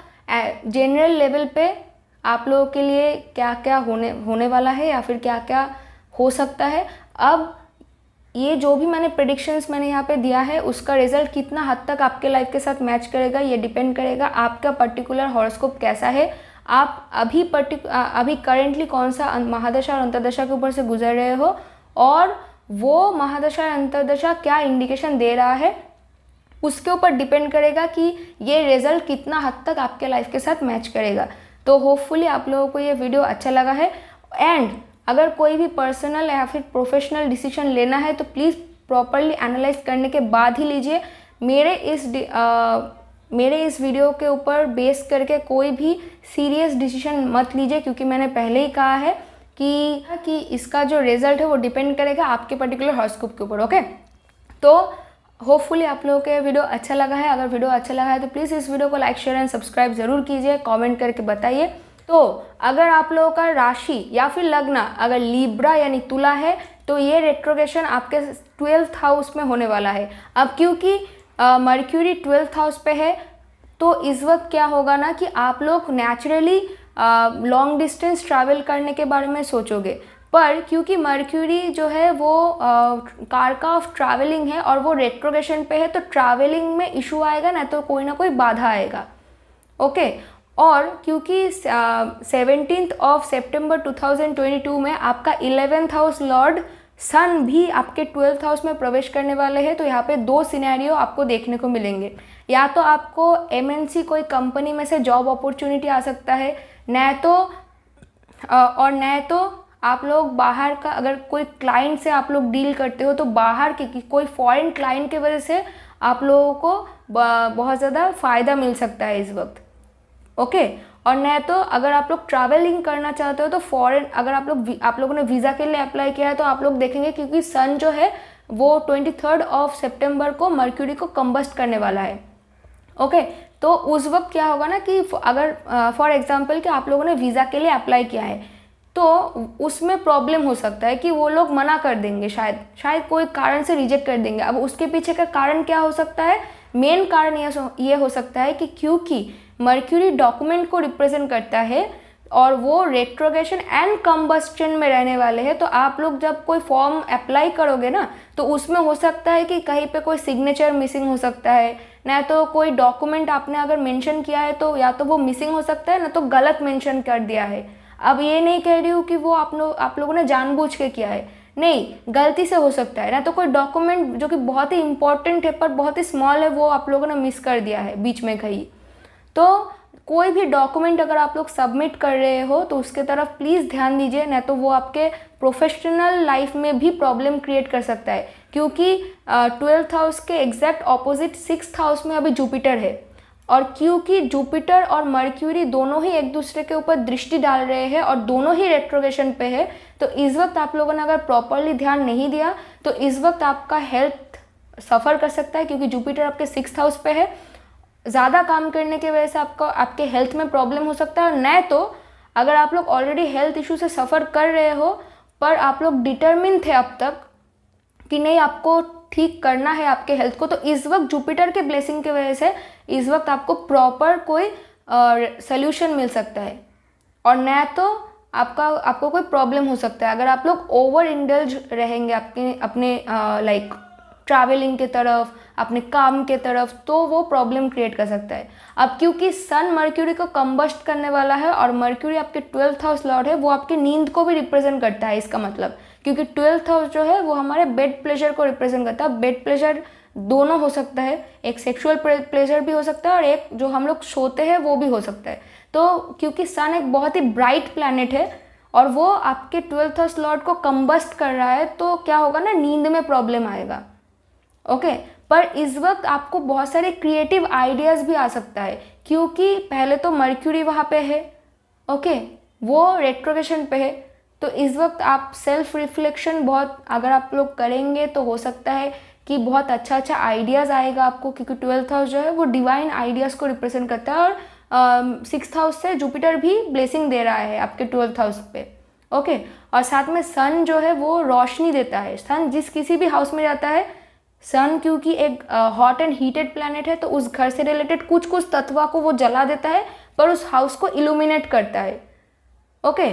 जनरल लेवल पे आप लोगों के लिए क्या क्या होने वाला है या फिर क्या क्या हो सकता है। अब ये जो भी मैंने प्रेडिक्शंस मैंने यहाँ पे दिया है, उसका रिजल्ट कितना हद तक आपके लाइफ के साथ मैच करेगा, ये डिपेंड करेगा आपका पर्टिकुलर हॉरोस्कोप कैसा है, आप अभी करेंटली कौन सा महादशा और अंतर्दशा के ऊपर से गुजर रहे हो, और वो महादशा या अंतर्दशा क्या इंडिकेशन दे रहा है, उसके ऊपर डिपेंड करेगा कि ये रिजल्ट कितना हद तक आपके लाइफ के साथ मैच करेगा। तो होपफुली आप लोगों को ये वीडियो अच्छा लगा है। एंड अगर कोई भी पर्सनल या फिर प्रोफेशनल डिसीजन लेना है तो प्लीज़ प्रॉपरली एनालाइज करने के बाद ही लीजिए। मेरे इस वीडियो के ऊपर बेस करके कोई भी सीरियस डिसीजन मत लीजिए, क्योंकि मैंने पहले ही कहा है कि इसका जो रिजल्ट है वो डिपेंड करेगा आपके पर्टिकुलर हॉरोस्कोप के ऊपर। ओके, तो होपफुली आप लोगों को ये वीडियो अच्छा लगा है। अगर वीडियो अच्छा लगा है तो प्लीज़ इस वीडियो को लाइक, शेयर एंड सब्सक्राइब ज़रूर कीजिए, कमेंट करके बताइए। तो अगर आप लोगों का राशि या फिर लग्न अगर लिब्रा यानी तुला है, तो ये रेट्रोग्रेशन आपके 12th हाउस में होने वाला है। अब क्योंकि मर्क्यूरी 12th हाउस पे है, तो इस वक्त क्या होगा ना कि आप लोग नेचुरली लॉन्ग डिस्टेंस ट्रैवल करने के बारे में सोचोगे। पर क्योंकि मर्क्यूरी जो है वो कारका ऑफ ट्रैवलिंग है और वो रेट्रोग्रेशन पे है, तो ट्रैवलिंग में इशू आएगा, ना तो कोई ना कोई बाधा आएगा। ओके, और क्योंकि 17 सितंबर 2022 में आपका 11th हाउस लॉर्ड सन भी आपके 12th हाउस में प्रवेश करने वाले हैं, तो यहाँ पे दो सिनेरियो आपको देखने को मिलेंगे। या तो आपको MNC कोई कंपनी में से जॉब अपॉर्चुनिटी आ सकता है, न तो आप लोग बाहर का अगर कोई क्लाइंट से आप लोग डील करते हो, तो बाहर के कोई फॉरेन क्लाइंट की वजह से आप लोगों को बहुत ज़्यादा फ़ायदा मिल सकता है इस वक्त। ओके, और न तो अगर आप लोग ट्रैवलिंग करना चाहते हो तो फॉरेन, अगर आप लोगों ने वीज़ा के लिए अप्लाई किया है, तो आप लोग देखेंगे क्योंकि सन जो है वो 23 सितंबर को मर्क्यूरी को कंबस्ट करने वाला है। ओके, तो उस वक्त क्या होगा ना कि अगर फॉर एग्जांपल कि आप लोगों ने वीज़ा के लिए अप्लाई किया है, तो उसमें प्रॉब्लम हो सकता है कि वो लोग मना कर देंगे, शायद कोई कारण से रिजेक्ट कर देंगे। अब उसके पीछे का कारण क्या हो सकता है? मेन कारण ये हो सकता है कि क्योंकि मर्क्यूरी डॉक्यूमेंट को रिप्रेजेंट करता है और वो रेट्रोग्रेशन एंड कंबस्टन में रहने वाले हैं, तो आप लोग जब कोई फॉर्म अप्लाई करोगे ना, तो उसमें हो सकता है कि कहीं पे कोई सिग्नेचर मिसिंग हो सकता है, ना तो कोई डॉक्यूमेंट आपने अगर मेंशन किया है तो या तो वो मिसिंग हो सकता है, ना तो गलत मेंशन कर दिया है। अब ये नहीं कह रही हूँ कि वो आप लोगों ने जानबूझ के किया है, नहीं, गलती से हो सकता है। ना तो कोई डॉक्यूमेंट जो कि बहुत ही इंपॉर्टेंट है पर बहुत ही स्मॉल है, वो आप लोगों ने मिस कर दिया है बीच में कहीं। तो कोई भी डॉक्यूमेंट अगर आप लोग सबमिट कर रहे हो तो उसके तरफ प्लीज़ ध्यान दीजिए, ना तो वो आपके प्रोफेशनल लाइफ में भी प्रॉब्लम क्रिएट कर सकता है, क्योंकि 12th हाउस के एग्जैक्ट ऑपोजिट 6th हाउस में अभी जुपिटर है। और क्योंकि जुपिटर और मर्क्यूरी दोनों ही एक दूसरे के ऊपर दृष्टि डाल रहे हैं और दोनों ही रेट्रोग्रेशन पे है, तो इस वक्त आप लोगों ने अगर प्रॉपरली ध्यान नहीं दिया तो इस वक्त आपका हेल्थ सफ़र कर सकता है, क्योंकि जुपिटर आपके 6th हाउस पे है। ज़्यादा काम करने की वजह से आपके हेल्थ में प्रॉब्लम हो सकता है। और न तो अगर आप लोग ऑलरेडी हेल्थ इशू से सफ़र कर रहे हो पर आप लोग डिटरमिन थे अब तक कि नहीं, आपको ठीक करना है आपके हेल्थ को, तो इस वक्त जुपिटर के ब्लेसिंग की वजह से इस वक्त आपको प्रॉपर कोई सल्यूशन मिल सकता है। और न तो आपको कोई प्रॉब्लम हो सकता है अगर आप लोग ओवर इंडल्ज रहेंगे अपने लाइक ट्रैवलिंग के तरफ, अपने काम के तरफ, तो वो प्रॉब्लम क्रिएट कर सकता है। अब क्योंकि सन मर्क्यूरी को कंबस्ट करने वाला है और मर्क्यूरी आपके 12th हाउस लॉर्ड है, वो आपकी नींद को भी रिप्रेजेंट करता है। इसका मतलब क्योंकि 12th हाउस जो है वो हमारे बेड प्लेजर को रिप्रेजेंट करता है। बेड प्लेजर दोनों हो सकता है, एक सेक्सुअल प्लेजर भी हो सकता है और एक जो हम लोग सोते हैं वो भी हो सकता है। तो क्योंकि सन एक बहुत ही ब्राइट प्लैनेट है और वो आपके 12th हाउस लॉर्ड को कंबस्ट कर रहा है, तो क्या होगा ना, नींद में प्रॉब्लम आएगा। ओके पर इस वक्त आपको बहुत सारे क्रिएटिव आइडियाज़ भी आ सकता है, क्योंकि पहले तो मर्क्यूरी वहाँ पे है, ओके वो रेट्रोग्रेशन पे है। तो इस वक्त आप सेल्फ रिफ्लेक्शन बहुत अगर आप लोग करेंगे तो हो सकता है कि बहुत अच्छा आइडियाज़ आएगा आपको, क्योंकि 12th हाउस जो है वो डिवाइन आइडियाज़ को रिप्रेजेंट करता है और 6th हाउस से जुपिटर भी ब्लेसिंग दे रहा है आपके 12th हाउस पे। ओके और साथ में सन जो है वो रोशनी देता है। सन जिस किसी भी हाउस में जाता है, सन क्योंकि एक हॉट एंड हीटेड प्लैनेट है, तो उस घर से रिलेटेड कुछ तत्व को वो जला देता है पर उस हाउस को इल्यूमिनेट करता है। ओके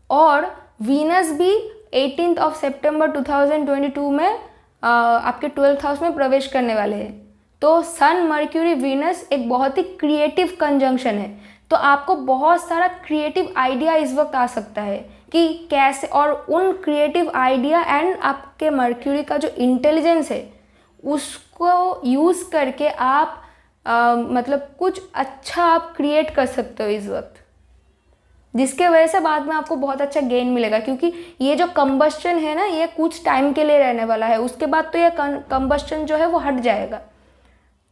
और वीनस भी 18 सितंबर 2022 में आपके 12th हाउस में प्रवेश करने वाले हैं। तो सन मर्क्यूरी वीनस एक बहुत ही क्रिएटिव कंजंक्शन है, तो आपको बहुत सारा क्रिएटिव आइडिया इस वक्त आ सकता है कि कैसे, और उन क्रिएटिव आइडिया एंड आपके मर्क्यूरी का जो इंटेलिजेंस है उसको यूज़ करके आप मतलब कुछ अच्छा आप क्रिएट कर सकते हो इस वक्त, जिसके वजह से बाद में आपको बहुत अच्छा गेन मिलेगा। क्योंकि ये जो कंबस्टन है ना, ये कुछ टाइम के लिए रहने वाला है, उसके बाद तो ये कंबस्टन जो है वो हट जाएगा,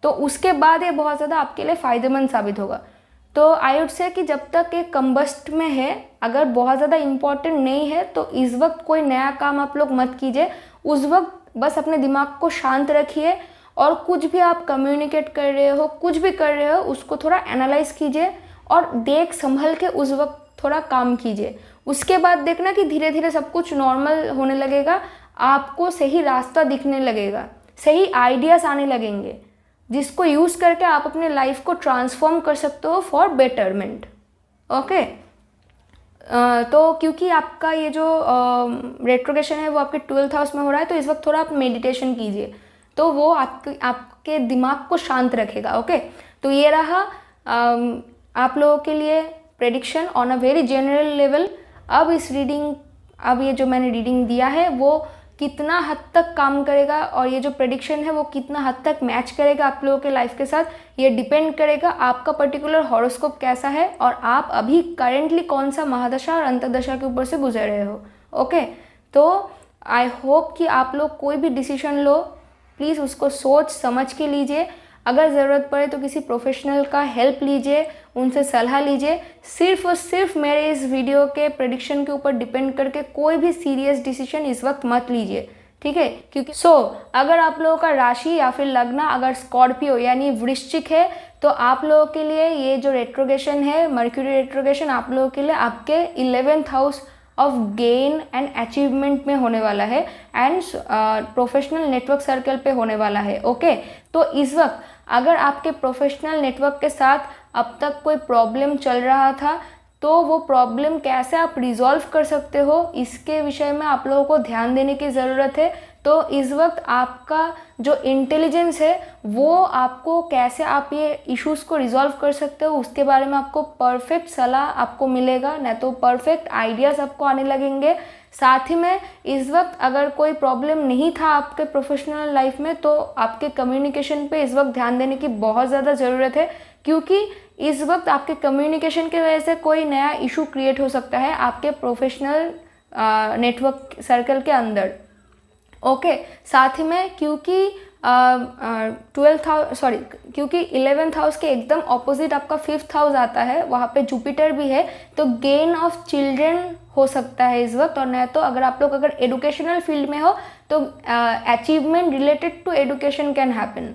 तो उसके बाद ये बहुत ज़्यादा आपके लिए फ़ायदेमंद साबित होगा। तो आई वुड से कि जब तक ये कंबस्ट में है, अगर बहुत ज़्यादा इम्पॉर्टेंट नहीं है तो इस वक्त कोई नया काम आप लोग मत कीजिए। उस वक्त बस अपने दिमाग को शांत रखिए और कुछ भी आप कम्युनिकेट कर रहे हो, कुछ भी कर रहे हो, उसको थोड़ा एनालाइज कीजिए और देख संभल के उस वक्त थोड़ा काम कीजिए। उसके बाद देखना कि धीरे धीरे सब कुछ नॉर्मल होने लगेगा, आपको सही रास्ता दिखने लगेगा, सही आइडियाज़ आने लगेंगे, जिसको यूज़ करके आप अपने लाइफ को ट्रांसफॉर्म कर सकते हो फॉर बेटरमेंट। ओके तो क्योंकि आपका ये जो रेट्रोग्रेशन है वो आपके 12th हाउस में हो रहा है, तो इस वक्त थोड़ा आप मेडिटेशन कीजिए, तो वो आपके दिमाग को शांत रखेगा। ओके तो ये रहा आप लोगों के लिए prediction on a very general level. अब ये जो मैंने रीडिंग दिया है वो कितना हद तक काम करेगा और ये जो प्रेडिक्शन है वो कितना हद तक मैच करेगा आप लोगों के लाइफ के साथ, ये डिपेंड करेगा आपका पर्टिकुलर हॉरोस्कोप कैसा है और आप अभी करेंटली कौन सा महादशा और अंतर्दशा के ऊपर से गुजर रहे हो। ओके तो आई होप कि आप लोग कोई भी डिसीजन लो, प्लीज़ उसको सोच समझ के लीजिए। अगर ज़रूरत पड़े तो किसी प्रोफेशनल का हेल्प लीजिए, उनसे सलाह लीजिए। सिर्फ और सिर्फ मेरे इस वीडियो के प्रेडिक्शन के ऊपर डिपेंड करके कोई भी सीरियस डिसीजन इस वक्त मत लीजिए, ठीक है। क्योंकि अगर आप लोगों का राशि या फिर लग्न अगर स्कॉर्पियो यानी वृश्चिक है, तो आप लोगों के लिए ये जो रेट्रोग्रेशन है, मर्क्यूरी रेट्रोग्रेशन, आप लोगों के लिए आपके 11th house of gain and achievement में होने वाला है एंड प्रोफेशनल नेटवर्क सर्कल पे होने वाला है। ओके तो इस वक्त अगर आपके प्रोफेशनल नेटवर्क के साथ अब तक कोई प्रॉब्लम चल रहा था, तो वो प्रॉब्लम कैसे आप रिजॉल्व कर सकते हो, इसके विषय में आप लोगों को ध्यान देने की ज़रूरत है। तो इस वक्त आपका जो इंटेलिजेंस है वो आपको कैसे आप ये इश्यूज़ को रिजॉल्व कर सकते हो, उसके बारे में आपको परफेक्ट सलाह आपको मिलेगा, न तो परफेक्ट आइडियाज़ आपको आने लगेंगे। साथ ही में इस वक्त अगर कोई प्रॉब्लम नहीं था आपके प्रोफेशनल लाइफ में, तो आपके कम्युनिकेशन पे इस वक्त ध्यान देने की बहुत ज़्यादा ज़रूरत है, क्योंकि इस वक्त आपके कम्युनिकेशन की वजह से कोई नया इशू क्रिएट हो सकता है आपके प्रोफेशनल नेटवर्क सर्कल के अंदर। ओके साथ ही में क्योंकि 11th हाउस के एकदम ऑपोजिट आपका 5th हाउस आता है, वहाँ पे जुपिटर भी है, तो गेन ऑफ चिल्ड्रन हो सकता है इस वक्त। और नहीं तो अगर आप लोग अगर एडुकेशनल फील्ड में हो तो achievement related to education can happen,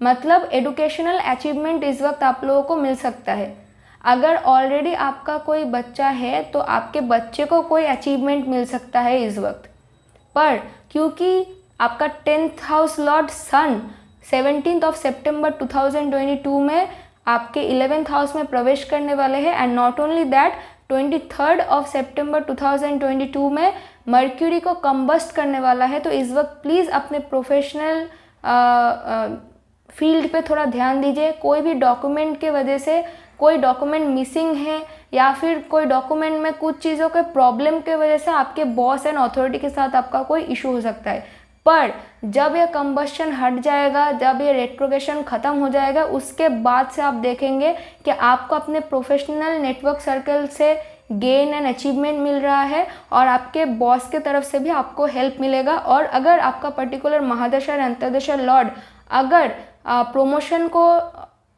मतलब एडुकेशनल अचीवमेंट इस वक्त आप लोगों को मिल सकता है। अगर ऑलरेडी आपका कोई बच्चा है तो आपके बच्चे को कोई अचीवमेंट मिल सकता है इस वक्त। पर क्योंकि आपका 10th house lord Sun 17th of सितंबर 2022 में आपके 11th हाउस में प्रवेश करने वाले हैं। And not only that, 23rd of सितंबर 2022 में मर्क्यूरी को कंबस्ट करने वाला है। तो इस वक्त प्लीज़ अपने प्रोफेशनल फील्ड पे थोड़ा ध्यान दीजिए। कोई भी डॉक्यूमेंट के वजह से कोई डॉक्यूमेंट मिसिंग है या फिर कोई डॉक्यूमेंट में कुछ चीज़ों के प्रॉब्लम के वजह से आपके बॉस एंड अथॉरिटी के साथ आपका कोई इशू हो सकता है। पर जब ये कंबस्शन हट जाएगा, जब ये रेट्रोगेशन ख़त्म हो जाएगा, उसके बाद से आप देखेंगे कि आपको अपने प्रोफेशनल नेटवर्क सर्कल से गेन एंड अचीवमेंट मिल रहा है और आपके बॉस के तरफ से भी आपको हेल्प मिलेगा। और अगर आपका पर्टिकुलर महादशा या अंतर्दशा लॉर्ड अगर प्रमोशन को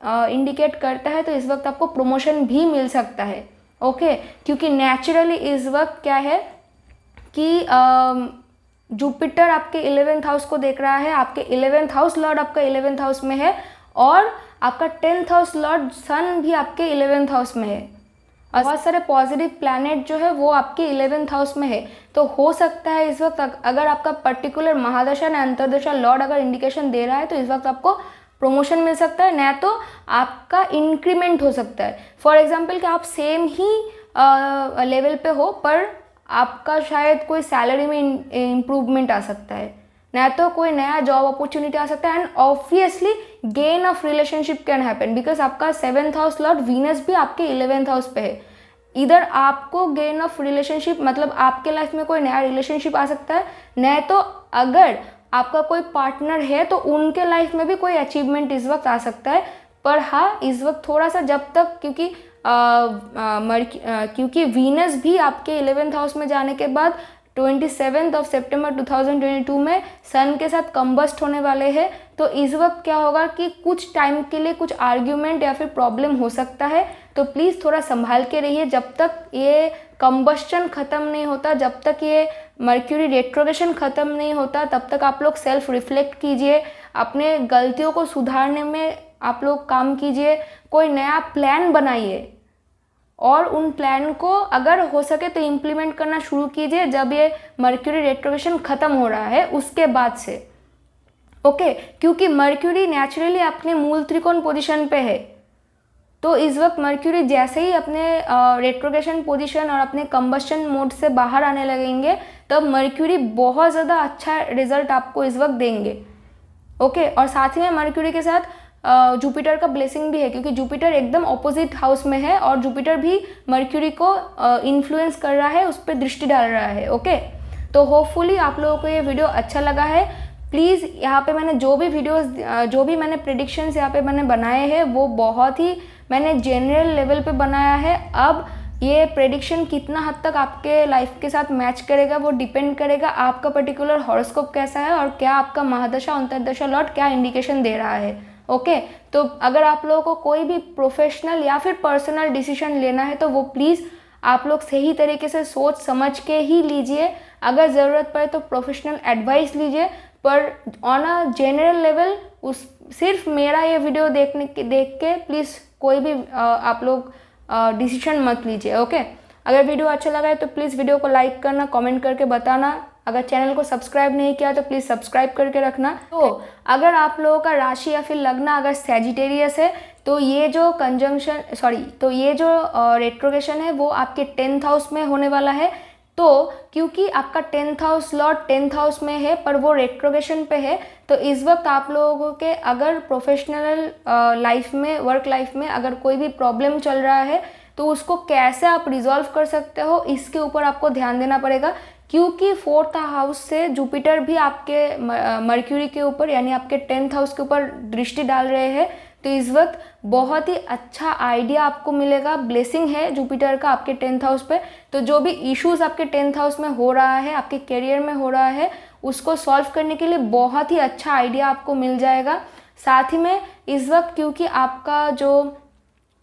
इंडिकेट करता है तो इस वक्त आपको प्रमोशन भी मिल सकता है। ओके, क्योंकि नेचुरली इस वक्त क्या है कि जुपिटर आपके 11th हाउस को देख रहा है, आपके 11th हाउस लॉर्ड आपका 11th हाउस में है और आपका 10th हाउस लॉर्ड सन भी आपके 11th हाउस में है। बहुत सारे पॉजिटिव प्लैनेट जो है वो आपके 11th हाउस में है। तो हो सकता है इस वक्त अगर आपका पर्टिकुलर महादशा या अंतर्दशा लॉर्ड अगर इंडिकेशन दे रहा है तो इस वक्त आपको प्रमोशन मिल सकता है, न तो आपका इंक्रीमेंट हो सकता है। फॉर एग्जाम्पल कि आप सेम ही लेवल पे हो पर आपका शायद कोई सैलरी में इम्प्रूवमेंट आ सकता है, ना तो कोई नया जॉब अपॉर्चुनिटी आ सकता है। And obviously gain of relationship can happen because आपका 7th हाउस लॉर्ड वीनस भी आपके 11th हाउस पे है। इधर आपको गेन ऑफ रिलेशनशिप मतलब आपके लाइफ में कोई नया रिलेशनशिप आ सकता है, न तो अगर आपका कोई पार्टनर है तो उनके लाइफ में भी कोई अचीवमेंट इस वक्त आ सकता है। पर हाँ, इस वक्त थोड़ा सा जब तक क्योंकि वीनस भी आपके 11th हाउस में जाने के बाद 27th ऑफ सितंबर 2022 में सन के साथ कंबस्ट होने वाले हैं। तो इस वक्त क्या होगा कि कुछ टाइम के लिए कुछ आर्ग्यूमेंट या फिर प्रॉब्लम हो सकता है। तो प्लीज़ थोड़ा संभाल के रहिए जब तक ये कंबस्शन ख़त्म नहीं होता, जब तक ये मर्क्यूरी रेट्रोगेशन ख़त्म नहीं होता, तब तक आप लोग सेल्फ रिफ्लेक्ट कीजिए, अपने गलतियों को सुधारने में आप लोग काम कीजिए, कोई नया प्लान बनाइए और उन प्लान को अगर हो सके तो इम्प्लीमेंट करना शुरू कीजिए जब ये मर्क्यूरी रेट्रोगेशन ख़त्म हो रहा है उसके बाद से। ओके, क्योंकि मर्क्यूरी नेचुरली अपने मूल त्रिकोण पोजीशन पे है। तो इस वक्त मर्क्यूरी जैसे ही अपने रेट्रोगेशन पोजीशन और अपने कंबस्शन मोड से बाहर आने लगेंगे तब मर्क्यूरी बहुत ज़्यादा अच्छा रिजल्ट आपको इस वक्त देंगे। ओके, और साथ ही में मर्क्यूरी के साथ जुपिटर का ब्लेसिंग भी है क्योंकि जुपिटर एकदम ऑपोजिट हाउस में है और जुपिटर भी मर्क्यूरी को इन्फ्लुएंस कर रहा है, उस पर दृष्टि डाल रहा है। ओके, तो होपफुली आप लोगों को ये वीडियो अच्छा लगा है। प्लीज़ यहाँ पे मैंने जो भी मैंने प्रेडिक्शंस यहाँ पे मैंने बनाए हैं वो बहुत ही मैंने जनरल लेवल पे बनाया है। अब ये प्रेडिक्शन कितना हद तक आपके लाइफ के साथ मैच करेगा वो डिपेंड करेगा आपका पर्टिकुलर हॉरोस्कोप कैसा है और क्या आपका महादशा अंतर्दशा लॉर्ड क्या इंडिकेशन दे रहा है। ओके, तो अगर आप लोगों को कोई भी प्रोफेशनल या फिर पर्सनल डिसीजन लेना है तो वो प्लीज़ आप लोग सही तरीके से सोच समझ के ही लीजिए। अगर ज़रूरत पड़े तो प्रोफेशनल एडवाइस लीजिए, पर ऑन अ जनरल लेवल सिर्फ मेरा ये वीडियो देख के प्लीज़ कोई भी आप लोग डिसीजन मत लीजिए। ओके, अगर वीडियो अच्छा लगा है तो प्लीज़ वीडियो को लाइक करना, कमेंट करके बताना। अगर चैनल को सब्सक्राइब नहीं किया तो प्लीज़ सब्सक्राइब करके रखना। तो अगर आप लोगों का राशि या फिर लग्न अगर सैजिटेरियस है तो ये जो रेट्रोगेशन है वो आपके 10th हाउस में होने वाला है। तो क्योंकि आपका 10th house Lord 10th house में है पर वो रेट्रोगेशन पे है, तो इस वक्त आप लोगों के अगर प्रोफेशनल लाइफ में, वर्क लाइफ में अगर कोई भी प्रॉब्लम चल रहा है तो उसको कैसे आप रिजॉल्व कर सकते हो इसके ऊपर आपको ध्यान देना पड़ेगा। क्योंकि 4th हाउस से जुपिटर भी आपके मर्क्यूरी के ऊपर यानी आपके 10th हाउस के ऊपर दृष्टि डाल रहे हैं। तो इस वक्त बहुत ही अच्छा आइडिया आपको मिलेगा, ब्लेसिंग है जुपिटर का आपके 10th हाउस पे। तो जो भी इश्यूज आपके 10th हाउस में हो रहा है, आपके करियर में हो रहा है, उसको सॉल्व करने के लिए बहुत ही अच्छा आइडिया आपको मिल जाएगा। साथ ही में इस वक्त क्योंकि आपका जो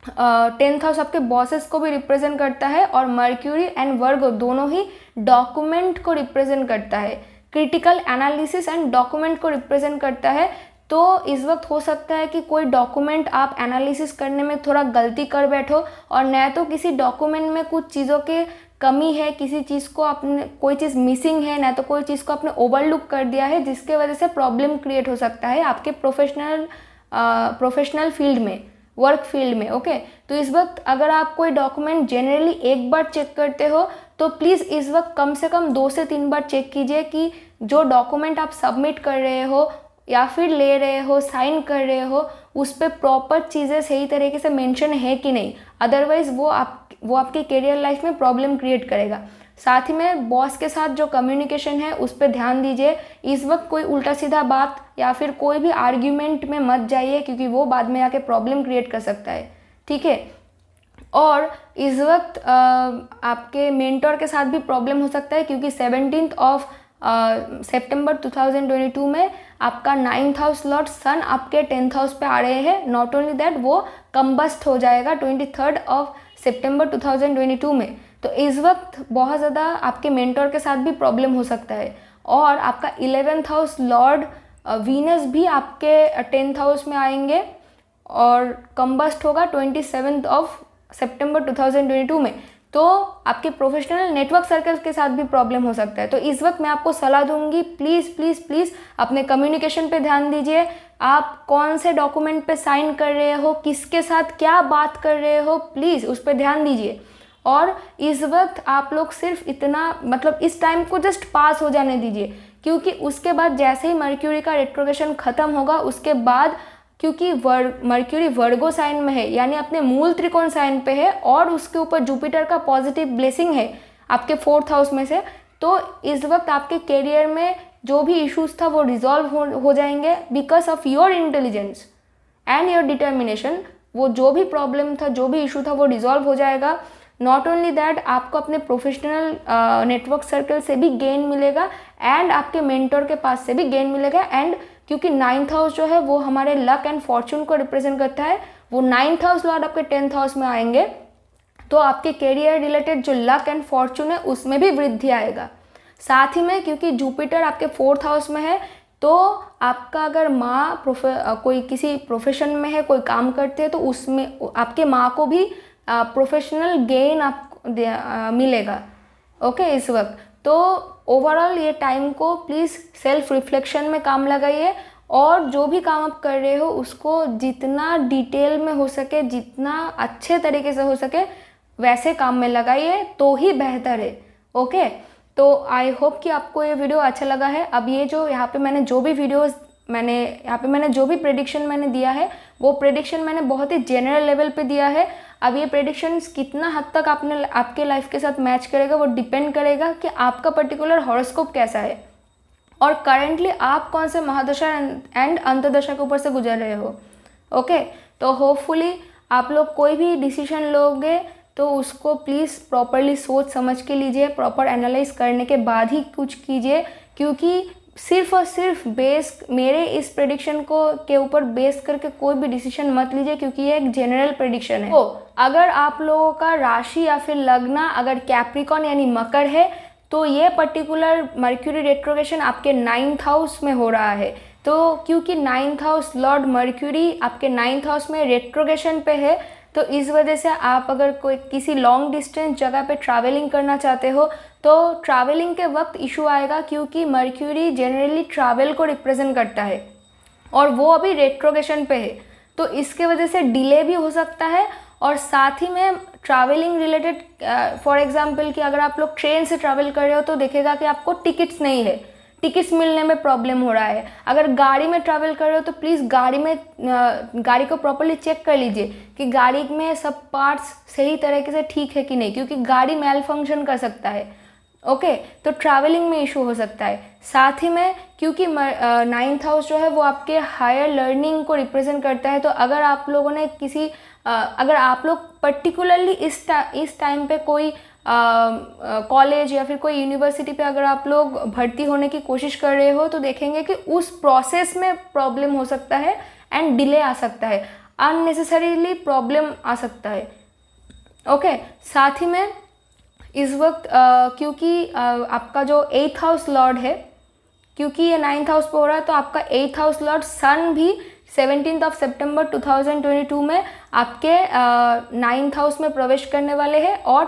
10th हाउस आपके बॉसेस को भी रिप्रेजेंट करता है और मर्क्यूरी एंड वर्गो दोनों ही डॉक्यूमेंट को रिप्रेजेंट करता है, क्रिटिकल एनालिसिस एंड डॉक्यूमेंट को रिप्रेजेंट करता है। तो इस वक्त हो सकता है कि कोई डॉक्यूमेंट आप एनालिसिस करने में थोड़ा गलती कर बैठो और न तो किसी डॉक्यूमेंट में कुछ चीज़ों के कमी है, किसी चीज़ को आपने, कोई चीज़ मिसिंग है, ना तो कोई चीज़ को आपने ओवरलुक कर दिया है, जिसके वजह से प्रॉब्लम क्रिएट हो सकता है आपके प्रोफेशनल फील्ड में, वर्क फील्ड में। ओके, तो इस वक्त अगर आप कोई डॉक्यूमेंट जनरली एक बार चेक करते हो तो प्लीज़ इस वक्त कम से कम 2 से 3 बार चेक कीजिए कि जो डॉक्यूमेंट आप सबमिट कर रहे हो या फिर ले रहे हो, साइन कर रहे हो, उस पर प्रॉपर चीज़ें सही तरीके से मेंशन है कि नहीं। अदरवाइज़ वो आपके करियर लाइफ में प्रॉब्लम क्रिएट करेगा। साथ ही में बॉस के साथ जो कम्युनिकेशन है उस पर ध्यान दीजिए। इस वक्त कोई उल्टा सीधा बात या फिर कोई भी आर्ग्यूमेंट में मत जाइए, क्योंकि वो बाद में आके प्रॉब्लम क्रिएट कर सकता है। ठीक है, और इस वक्त आपके मेंटर के साथ भी प्रॉब्लम हो सकता है, क्योंकि 17 सितंबर 2022 में आपका 9th हाउस लॉर्ड सन आपके 10th हाउस पे आ रहे हैं। नॉट ओनली दैट, वो कंबस्ट हो जाएगा 23 सितंबर 2022 में। तो इस वक्त बहुत ज़्यादा आपके मेंटर के साथ भी प्रॉब्लम हो सकता है। और आपका 11th हाउस लॉर्ड वीनस भी आपके 10th हाउस में आएंगे और कंबस्ट होगा 27 सितंबर 2022 में। तो आपके प्रोफेशनल नेटवर्क सर्कल्स के साथ भी प्रॉब्लम हो सकता है। तो इस वक्त मैं आपको सलाह दूंगी, प्लीज़ प्लीज़ प्लीज़ अपने कम्युनिकेशन पे ध्यान दीजिए। आप कौन से डॉक्यूमेंट पे साइन कर रहे हो, किसके साथ क्या बात कर रहे हो, प्लीज़ उस पर ध्यान दीजिए। और इस वक्त आप लोग सिर्फ इतना, मतलब इस टाइम को जस्ट पास हो जाने दीजिए, क्योंकि उसके बाद जैसे ही मर्क्यूरी का रेट्रोग्रेशन ख़त्म होगा, उसके बाद क्योंकि मर्क्यूरी वर्गो साइन में है, यानी अपने मूल त्रिकोण साइन पे है, और उसके ऊपर जुपिटर का पॉजिटिव ब्लेसिंग है आपके 4th हाउस में से। तो इस वक्त आपके करियर में जो भी इश्यूज था वो रिजॉल्व हो जाएंगे because of your intelligence and your determination. वो जो भी प्रॉब्लम था, जो भी इशू था, वो रिजॉल्व हो जाएगा। नॉट ओनली दैट, आपको अपने प्रोफेशनल नेटवर्क सर्कल से भी गेन मिलेगा एंड आपके मेंटर के पास से भी गेन मिलेगा। एंड क्योंकि 9th हाउस जो है वो हमारे लक एंड फॉर्चून को रिप्रेजेंट करता है, वो 9th हाउस लॉर्ड आपके 10th हाउस में आएंगे, तो आपके करियर रिलेटेड जो लक एंड फॉर्चून है उसमें भी वृद्धि आएगा। साथ ही में क्योंकि जुपिटर आपके 4th हाउस में है, तो आपका अगर माँ कोई किसी प्रोफेशन में है, कोई काम करते हैं, तो उसमें आपके माँ को भी प्रोफेशनल गेन आपको मिलेगा। ओके, इस वक्त तो ओवरऑल ये टाइम को प्लीज़ सेल्फ रिफ्लेक्शन में काम लगाइए, और जो भी काम आप कर रहे हो उसको जितना डिटेल में हो सके, जितना अच्छे तरीके से हो सके, वैसे काम में लगाइए तो ही बेहतर है। ओके, तो आई होप कि आपको ये वीडियो अच्छा लगा है। अब ये जो यहाँ पे मैंने जो भी प्रेडिक्शन मैंने दिया है, वो प्रेडिक्शन मैंने बहुत ही जनरल लेवल पे दिया है। अब ये प्रेडिक्शंस कितना हद तक आपके लाइफ के साथ मैच करेगा वो डिपेंड करेगा कि आपका पर्टिकुलर हॉरोस्कोप कैसा है और करेंटली आप कौन से महादशा एंड अंतर्दशा के ऊपर से गुजर रहे हो। ओके, तो होपफुली आप लोग कोई भी डिसीजन लोगे तो उसको प्लीज़ प्रॉपरली सोच समझ के लीजिए, प्रॉपर एनालाइज करने के बाद ही कुछ कीजिए, क्योंकि सिर्फ और सिर्फ मेरे इस प्रेडिक्शन के ऊपर बेस करके कोई भी डिसीजन मत लीजिए, क्योंकि ये एक जनरल प्रेडिक्शन है। तो अगर आप लोगों का राशि या फिर लग्न अगर कैप्रिकॉन यानी मकर है, तो ये पर्टिकुलर मर्क्यूरी रेट्रोग्रेशन आपके 9th हाउस में हो रहा है। तो क्योंकि 9th हाउस लॉर्ड मर्क्यूरी आपके 9th हाउस में रेट्रोग्रेशन पे है, तो इस वजह से आप अगर कोई किसी लॉन्ग डिस्टेंस जगह पे ट्रैवलिंग करना चाहते हो तो ट्रैवलिंग के वक्त इशू आएगा, क्योंकि मर्क्यूरी जनरली ट्रैवल को रिप्रेजेंट करता है और वो अभी रेट्रोग्रेशन पे है, तो इसके वजह से डिले भी हो सकता है। और साथ ही में ट्रैवलिंग रिलेटेड, फॉर एग्जांपल कि अगर आप लोग ट्रेन से ट्रैवल कर रहे हो तो देखेगा कि आपको टिकट्स नहीं है, टिकट्स मिलने में प्रॉब्लम हो रहा है। अगर गाड़ी में ट्रैवल कर रहे हो तो प्लीज़ गाड़ी को प्रॉपर्ली चेक कर लीजिए कि गाड़ी में सब पार्ट्स सही तरीके से ठीक है कि नहीं, क्योंकि गाड़ी मेल फंक्शन कर सकता है। ओके, तो ट्रैवलिंग में इशू हो सकता है। साथ ही में क्योंकि 9th हाउस जो है वो आपके हायर लर्निंग को रिप्रेजेंट करता है, तो अगर आप लोगों ने अगर आप लोग पर्टिकुलरली इस टाइम पे कोई कॉलेज या फिर कोई यूनिवर्सिटी पे अगर आप लोग भर्ती होने की कोशिश कर रहे हो, तो देखेंगे कि उस प्रोसेस में प्रॉब्लम हो सकता है एंड डिले आ सकता है, अननेसेसरीली प्रॉब्लम आ सकता है। ओके, साथ ही में इस वक्त क्योंकि आपका जो 8th हाउस लॉर्ड है, क्योंकि ये 9th हाउस पे हो रहा है, तो आपका 8th हाउस लॉर्ड सन भी 17 सितंबर 2022 में आपके 9th हाउस में प्रवेश करने वाले हैं और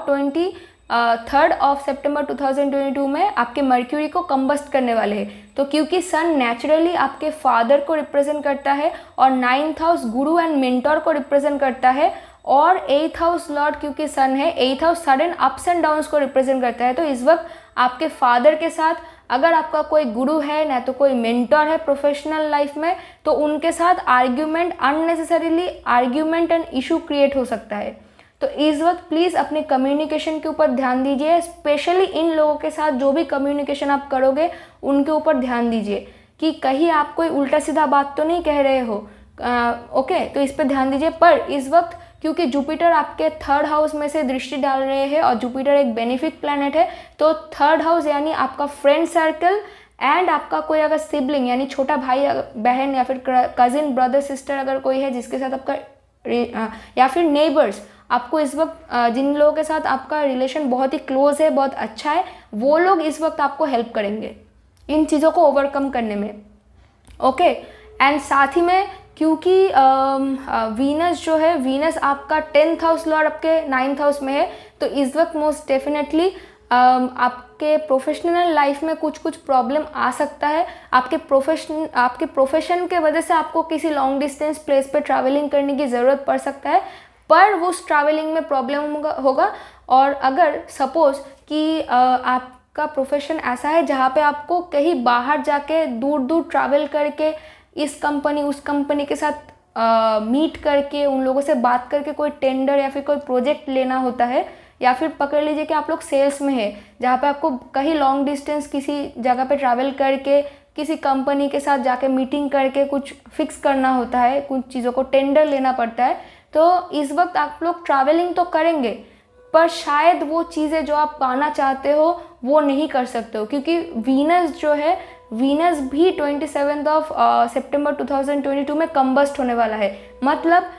3 सितंबर 2022 में आपके मर्क्यूरी को कंबस्ट करने वाले हैं। तो क्योंकि सन नेचुरली आपके फादर को रिप्रेजेंट करता है और 9th house Guru and mentor को रिप्रेजेंट करता है, और 8th हाउस लॉर्ड क्योंकि सन है, 8th house sudden ups and downs को रिप्रेजेंट करता है। तो इस वक्त आपके फादर के साथ अगर आपका कोई गुरु है ना तो कोई मेंटर है प्रोफेशनल लाइफ में, तो उनके साथ argument, unnecessarily argument and issue create हो सकता है। तो इस वक्त प्लीज़ अपने कम्युनिकेशन के ऊपर ध्यान दीजिए, स्पेशली इन लोगों के साथ जो भी कम्युनिकेशन आप करोगे उनके ऊपर ध्यान दीजिए कि कहीं आप कोई उल्टा सीधा बात तो नहीं कह रहे हो। ओके, तो इस पर ध्यान दीजिए। पर इस वक्त क्योंकि जुपिटर आपके 3rd हाउस में से दृष्टि डाल रहे हैं और जुपिटर एक बेनिफिक प्लैनेट है, तो 3rd हाउस यानी आपका फ्रेंड सर्कल एंड आपका कोई अगर सिबलिंग यानी छोटा भाई बहन या फिर कजिन ब्रदर सिस्टर अगर कोई है जिसके साथ आपका या फिर नेबर्स, आपको इस वक्त जिन लोगों के साथ आपका रिलेशन बहुत ही क्लोज है, बहुत अच्छा है, वो लोग इस वक्त आपको हेल्प करेंगे इन चीज़ों को ओवरकम करने में। ओके, एंड साथ ही में क्योंकि वीनस जो है, वीनस आपका 10th हाउस लॉर्ड आपके 9th हाउस में है, तो इस वक्त मोस्ट डेफिनेटली आपके प्रोफेशनल लाइफ में कुछ कुछ प्रॉब्लम आ सकता है। आपके प्रोफेशन के वजह से आपको किसी लॉन्ग डिस्टेंस प्लेस पे ट्रैवलिंग करने की ज़रूरत पड़ सकता है, पर वो उस ट्रैवलिंग में प्रॉब्लम होगा। और अगर सपोज़ कि आपका प्रोफेशन ऐसा है जहाँ पे आपको कहीं बाहर जाके दूर दूर ट्रैवल करके इस कंपनी उस कंपनी के साथ मीट करके उन लोगों से बात करके कोई टेंडर या फिर कोई प्रोजेक्ट लेना होता है, या फिर पकड़ लीजिए कि आप लोग सेल्स में है जहाँ पे आपको कहीं लॉन्ग डिस्टेंस किसी जगह पे ट्रैवल करके किसी कंपनी के साथ जाके मीटिंग करके कुछ फिक्स करना होता है, कुछ चीज़ों को टेंडर लेना पड़ता है, तो इस वक्त आप लोग ट्रैवलिंग तो करेंगे पर शायद वो चीज़ें जो आप पाना चाहते हो वो नहीं कर सकते हो, क्योंकि वीनस जो है, वीनस भी 27 सितंबर 2022 में कंबस्ट होने वाला है। मतलब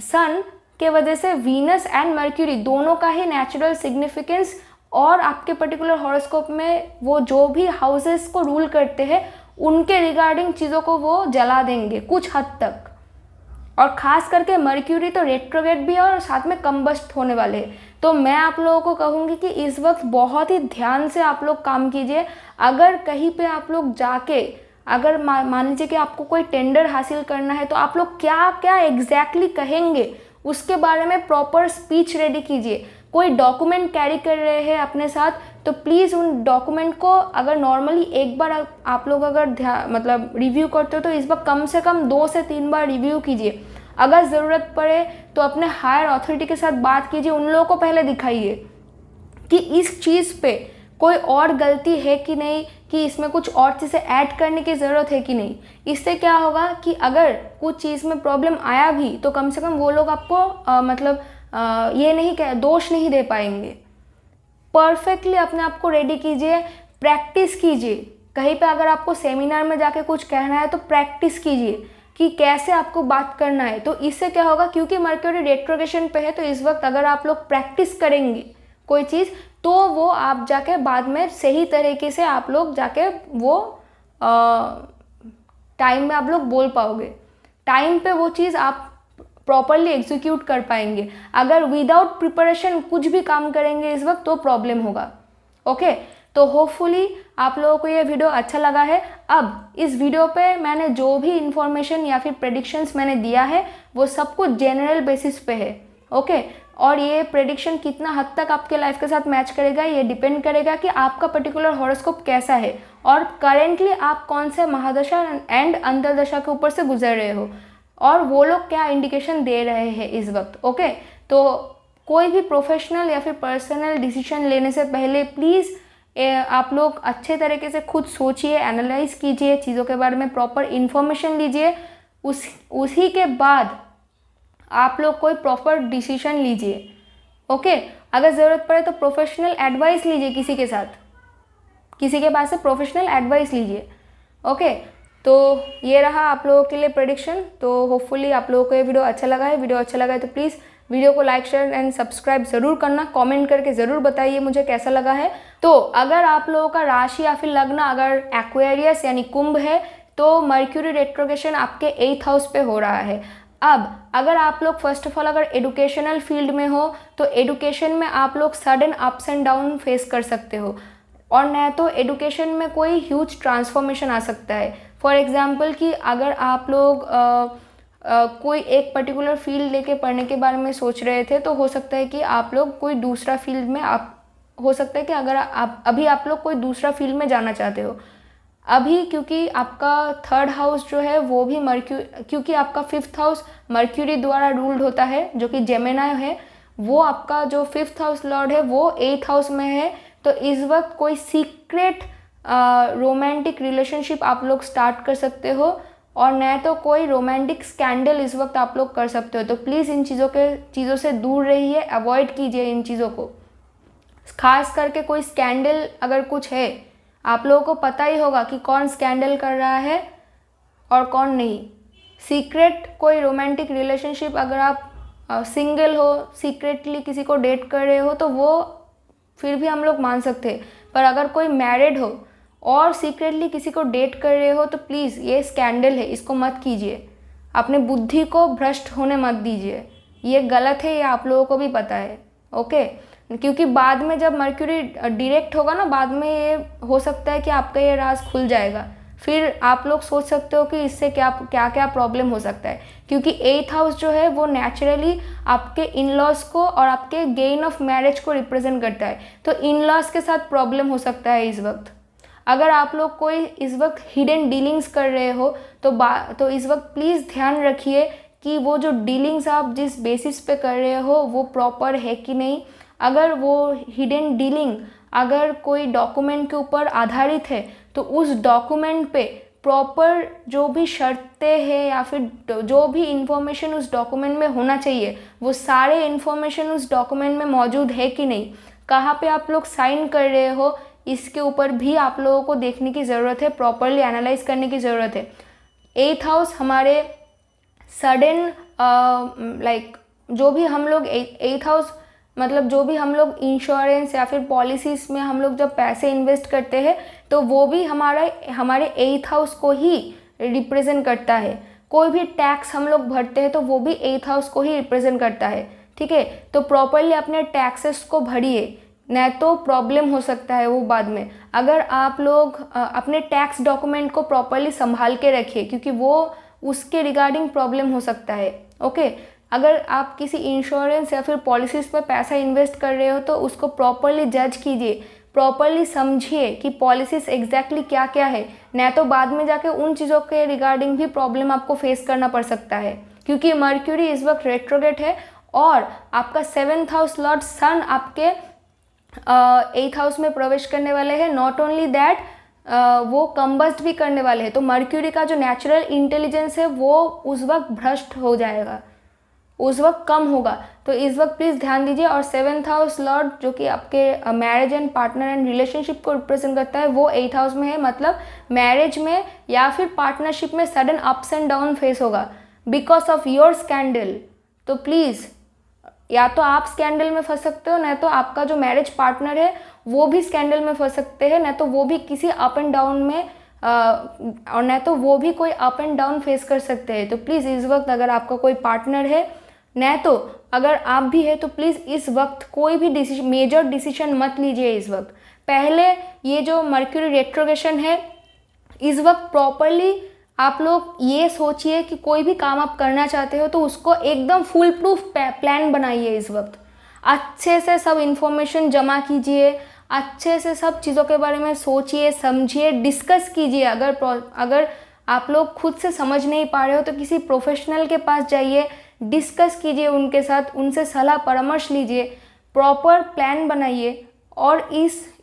सन के वजह से वीनस एंड मर्क्यूरी दोनों का ही नेचुरल सिग्निफिकेंस और आपके पर्टिकुलर हॉरोस्कोप में वो जो भी हाउसेस को रूल करते हैं उनके रिगार्डिंग चीज़ों को वो जला देंगे कुछ हद तक। और ख़ास करके मर्क्यूरी तो रेट्रोग्रेड भी है और साथ में कंबस्ट होने वाले हैं। तो मैं आप लोगों को कहूँगी कि इस वक्त बहुत ही ध्यान से आप लोग काम कीजिए। अगर कहीं पे आप लोग जाके अगर मान लीजिए कि आपको कोई टेंडर हासिल करना है तो आप लोग क्या क्या एग्जैक्टली कहेंगे उसके बारे में प्रॉपर स्पीच रेडी कीजिए। कोई डॉक्यूमेंट कैरी कर रहे हैं अपने साथ तो प्लीज़ उन डॉक्यूमेंट को अगर नॉर्मली एक बार आप लोग अगर मतलब रिव्यू करते हो तो इस बार कम से कम 2 से 3 बार रिव्यू कीजिए। अगर ज़रूरत पड़े तो अपने हायर अथॉरिटी के साथ बात कीजिए, उन लोगों को पहले दिखाइए कि इस चीज़ पे कोई और गलती है कि नहीं, कि इसमें कुछ और चीज़ें ऐड करने की ज़रूरत है कि नहीं। इससे क्या होगा कि अगर कुछ चीज़ में प्रॉब्लम आया भी तो कम से कम वो लोग आपको ये नहीं कह दोष नहीं दे पाएंगे। परफेक्टली अपने आप को रेडी कीजिए, प्रैक्टिस कीजिए। कहीं पे अगर आपको सेमिनार में जाके कुछ कहना है तो प्रैक्टिस कीजिए कि कैसे आपको बात करना है। तो इससे क्या होगा, क्योंकि मर्क्यूरी रेट्रोग्रेशन पे है तो इस वक्त अगर आप लोग प्रैक्टिस करेंगे कोई चीज़ तो वो आप जाके बाद में सही तरीके से आप लोग जाके वो टाइम में आप लोग बोल पाओगे, टाइम पे वो चीज़ आप प्रॉपरली एग्जीक्यूट कर पाएंगे। अगर विदाउट प्रिपरेशन कुछ भी काम करेंगे इस वक्त तो प्रॉब्लम होगा। ओके, तो होपफुली आप लोगों को ये वीडियो अच्छा लगा है। अब इस वीडियो पे मैंने जो भी इंफॉर्मेशन या फिर प्रेडिक्शंस मैंने दिया है वो सब कुछ जनरल बेसिस पे है। ओके, और ये प्रेडिक्शन कितना हद तक आपके लाइफ के साथ मैच करेगा ये डिपेंड करेगा कि आपका पर्टिकुलर हॉरोस्कोप कैसा है और करेंटली आप कौन से महादशा एंड अंतर्दशा के ऊपर से गुजर रहे हो और वो लोग क्या इंडिकेशन दे रहे हैं इस वक्त। ओके, तो कोई भी प्रोफेशनल या फिर पर्सनल डिसीजन लेने से पहले प्लीज़ आप लोग अच्छे तरीके से खुद सोचिए, एनालाइज कीजिए, चीज़ों के बारे में प्रॉपर इन्फॉर्मेशन लीजिए, उसी के बाद आप लोग कोई प्रॉपर डिसीजन लीजिए। ओके, अगर ज़रूरत पड़े तो प्रोफेशनल एडवाइस लीजिए, किसी के पास से प्रोफेशनल एडवाइस लीजिए। ओके, तो ये रहा आप लोगों के लिए प्रेडिक्शन। तो होपफुली आप लोगों को ये वीडियो अच्छा लगा है। वीडियो अच्छा लगा है तो प्लीज़ वीडियो को लाइक शेयर एंड सब्सक्राइब ज़रूर करना। कमेंट करके ज़रूर बताइए मुझे कैसा लगा है। तो अगर आप लोगों का राशि या फिर लग्न अगर एक्वेरियस यानी कुंभ है तो मर्क्यूरी रेट्रोग्रेशन आपके 8th हाउस पे हो रहा है। अब अगर आप लोग फर्स्ट ऑफ ऑल अगर एडुकेशनल फील्ड में हो तो एडुकेशन में आप लोग sudden ups and down face कर सकते हो, और न तो एडुकेशन में कोई ह्यूज ट्रांसफॉर्मेशन आ सकता है। फॉर एग्जांपल कि अगर आप लोग कोई एक पर्टिकुलर फील्ड लेके पढ़ने के बारे में सोच रहे थे, तो हो सकता है कि आप लोग कोई दूसरा फील्ड में हो सकता है कि अगर आप लोग कोई दूसरा फील्ड में जाना चाहते हो अभी, क्योंकि आपका थर्ड हाउस जो है वो भी क्योंकि आपका फिफ्थ हाउस मर्क्यूरी द्वारा रूल्ड होता है जो कि जेमिनी है, वो आपका जो फिफ्थ हाउस लॉर्ड है वो एथ हाउस में है। तो इस वक्त कोई सीक्रेट रोमांटिक रिलेशनशिप आप लोग स्टार्ट कर सकते हो, और न तो कोई रोमांटिक स्कैंडल इस वक्त आप लोग कर सकते हो। तो प्लीज़ इन चीज़ों से दूर रहिए, अवॉइड कीजिए इन चीज़ों को। खास करके कोई स्कैंडल अगर कुछ है, आप लोगों को पता ही होगा कि कौन स्कैंडल कर रहा है और कौन नहीं। सीक्रेट कोई रोमांटिक रिलेशनशिप अगर आप सिंगल हो, सीक्रेटली किसी को डेट कर रहे हो, तो वो फिर भी हम लोग मान सकते हैं। पर अगर कोई मैरिड हो और सीक्रेटली किसी को डेट कर रहे हो, तो प्लीज़ ये स्कैंडल है, इसको मत कीजिए। अपने बुद्धि को भ्रष्ट होने मत दीजिए, ये गलत है, ये आप लोगों को भी पता है। ओके, क्योंकि बाद में जब मर्क्यूरी डायरेक्ट होगा ना, बाद में ये हो सकता है कि आपका ये राज खुल जाएगा, फिर आप लोग सोच सकते हो कि इससे क्या क्या प्रॉब्लम हो सकता है। क्योंकि एथ हाउस जो है वो नेचुरली आपके इन लॉज को और आपके गेन ऑफ मैरिज को रिप्रेजेंट करता है। तो इन लॉज के साथ प्रॉब्लम हो सकता है इस वक्त। अगर आप लोग कोई इस वक्त हिडन डीलिंग्स कर रहे हो तो इस वक्त प्लीज़ ध्यान रखिए कि वो जो डीलिंग्स आप जिस बेसिस पे कर रहे हो वो प्रॉपर है कि नहीं। अगर वो हिडन डीलिंग अगर कोई डॉक्यूमेंट के ऊपर आधारित है, तो उस डॉक्यूमेंट पे प्रॉपर जो भी शर्तें हैं या फिर जो भी इंफॉर्मेशन उस डॉक्यूमेंट में होना चाहिए, वो सारे इंफॉर्मेशन उस डॉक्यूमेंट में मौजूद है कि नहीं। कहाँ पे आप लोग साइन कर रहे हो, इसके ऊपर भी आप लोगों को देखने की ज़रूरत है, प्रॉपरली एनालाइज करने की ज़रूरत है। एथ हाउस हमारे सडन जो भी हम लोग एथ हाउस मतलब जो भी हम लोग इंश्योरेंस या फिर पॉलिसीज में हम लोग जब पैसे इन्वेस्ट करते हैं, तो वो भी हमारे एथ हाउस को ही रिप्रेजेंट करता है। कोई भी टैक्स हम लोग भरते हैं तो वो भी एथ हाउस को ही रिप्रेजेंट करता है। ठीक है, तो प्रॉपरली अपने टैक्सेस को भरिए, न तो प्रॉब्लम हो सकता है वो बाद में। अगर आप लोग अपने टैक्स डॉक्यूमेंट को प्रॉपरली संभाल के रखिए, क्योंकि वो उसके रिगार्डिंग प्रॉब्लम हो सकता है। ओके, अगर आप किसी इंश्योरेंस या फिर पॉलिसीज़ पर पैसा इन्वेस्ट कर रहे हो, तो उसको प्रॉपरली जज कीजिए, प्रॉपरली समझिए कि पॉलिसीज़ एग्जैक्टली क्या क्या है, न तो बाद में जाके उन चीज़ों के रिगार्डिंग भी प्रॉब्लम आपको फेस करना पड़ सकता है। क्योंकि मर्क्यूरी इस वक्त रेट्रोग्रेड है और आपका 7th हाउस लॉर्ड सन आपके 8th हाउस में प्रवेश करने वाले हैं। नॉट ओनली दैट, वो कंबस्ट भी करने वाले हैं। तो मर्क्यूरी का जो नेचुरल इंटेलिजेंस है वो उस वक्त भ्रष्ट हो जाएगा, उस वक्त कम होगा। तो इस वक्त प्लीज़ ध्यान दीजिए। और 7th हाउस लॉर्ड जो कि आपके marriage and partner and relationship को रिप्रेजेंट करता है, वो 8th हाउस में है। मतलब मैरिज में या फिर पार्टनरशिप में sudden ups and down face होगा बिकॉज ऑफ योर स्कैंडल। तो प्लीज़, या तो आप स्कैंडल में फंस सकते हो, न तो आपका जो मैरिज पार्टनर है वो भी स्कैंडल में फंस सकते हैं, न तो वो भी किसी अप एंड डाउन में और न तो वो भी कोई अप एंड डाउन फेस कर सकते हैं। तो प्लीज़ इस वक्त अगर आपका कोई पार्टनर है, न तो अगर आप भी है, तो प्लीज़ इस वक्त कोई भी मेजर डिसीजन मत लीजिए। इस वक्त पहले ये जो मर्क्यूरी रेट्रोग्रेशन है, इस वक्त प्रॉपरली आप लोग ये सोचिए कि कोई भी काम आप करना चाहते हो तो उसको एकदम फुल प्रूफ प्लान बनाइए। इस वक्त अच्छे से सब इन्फॉर्मेशन जमा कीजिए, अच्छे से सब चीज़ों के बारे में सोचिए, समझिए, डिस्कस कीजिए। अगर आप लोग खुद से समझ नहीं पा रहे हो तो किसी प्रोफेशनल के पास जाइए, डिस्कस कीजिए उनके साथ, उनसे सलाह परामर्श लीजिए, प्रॉपर प्लान बनाइए। और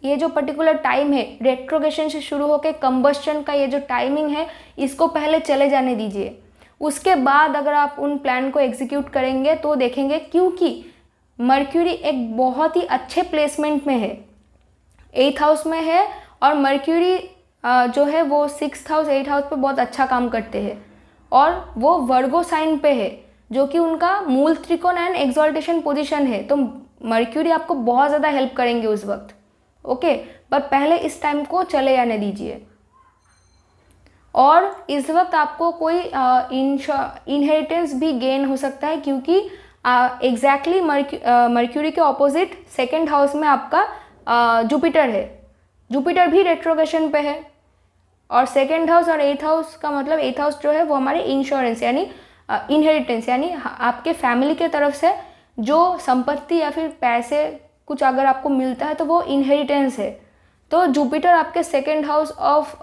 ये जो पर्टिकुलर टाइम है, रेट्रोग्रेशन से शुरू होकर कंबस्शन का ये जो टाइमिंग है, इसको पहले चले जाने दीजिए। उसके बाद अगर आप उन प्लान को एग्जीक्यूट करेंगे तो देखेंगे, क्योंकि मर्क्यूरी एक बहुत ही अच्छे प्लेसमेंट में है, 8th हाउस में है, और मर्क्यूरी जो है वो 6th हाउस 8th हाउस पे बहुत अच्छा काम करते हैं, और वो वर्गो साइन पे है जो कि उनका मूल त्रिकोण एंड एक्सॉल्टेशन पोजीशन है। तो मर्क्यूरी आपको बहुत ज़्यादा हेल्प करेंगे उस वक्त। ओके, पर पहले इस टाइम को चले जाने दीजिए। और इस वक्त आपको कोई इनहेरिटेंस भी गेन हो सकता है, क्योंकि एग्जैक्टली मर्क्यूरी के ऑपोजिट सेकंड हाउस में आपका जुपिटर है। जुपिटर भी रेट्रोग्रेशन पे है, और सेकंड हाउस और एथ हाउस का मतलब, एथ हाउस जो है वो हमारे इंश्योरेंस यानी इनहेरिटेंस, यानी आपके फैमिली के तरफ से जो संपत्ति या फिर पैसे कुछ अगर आपको मिलता है तो वो इनहेरिटेंस है। तो जुपिटर आपके second house of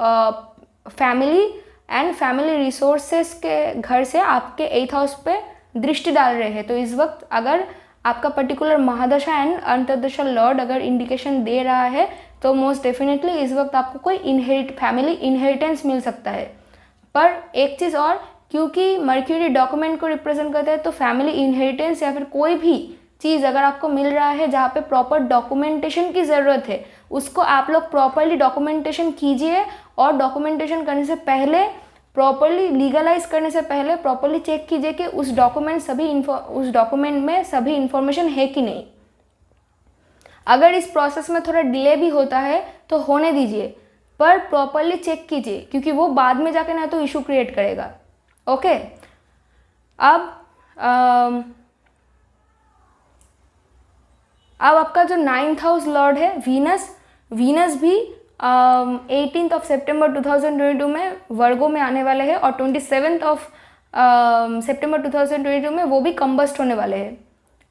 family and family resources के घर से आपके एथ हाउस पे दृष्टि डाल रहे हैं। तो इस वक्त अगर आपका पर्टिकुलर महादशा एंड अंतर्दशा लॉर्ड अगर इंडिकेशन दे रहा है तो मोस्ट डेफिनेटली इस वक्त आपको कोई फैमिली इनहेरिटेंस मिल सकता है। पर एक चीज़ और, क्योंकि मर्क्यूरी डॉक्यूमेंट को रिप्रेजेंट करता है, तो फैमिली इनहेरिटेंस या फिर कोई भी चीज़ अगर आपको मिल रहा है जहाँ पे प्रॉपर डॉक्यूमेंटेशन की ज़रूरत है, उसको आप लोग प्रॉपरली डॉक्यूमेंटेशन कीजिए। और डॉक्यूमेंटेशन करने से पहले, प्रॉपरली लीगलाइज करने से पहले प्रॉपरली चेक कीजिए कि उस डॉक्यूमेंट में सभी इंफॉर्मेशन है कि नहीं। अगर इस प्रोसेस में थोड़ा डिले भी होता है तो होने दीजिए, पर प्रॉपरली चेक कीजिए, क्योंकि वो बाद में जाके ना तो इशू क्रिएट करेगा। ओके, अब आपका जो 9th हाउस लॉर्ड है वीनस भी 18 सितंबर 2022 में वर्गो में आने वाले हैं, और 27 सितंबर 2022 में वो भी कंबस्ट होने वाले हैं।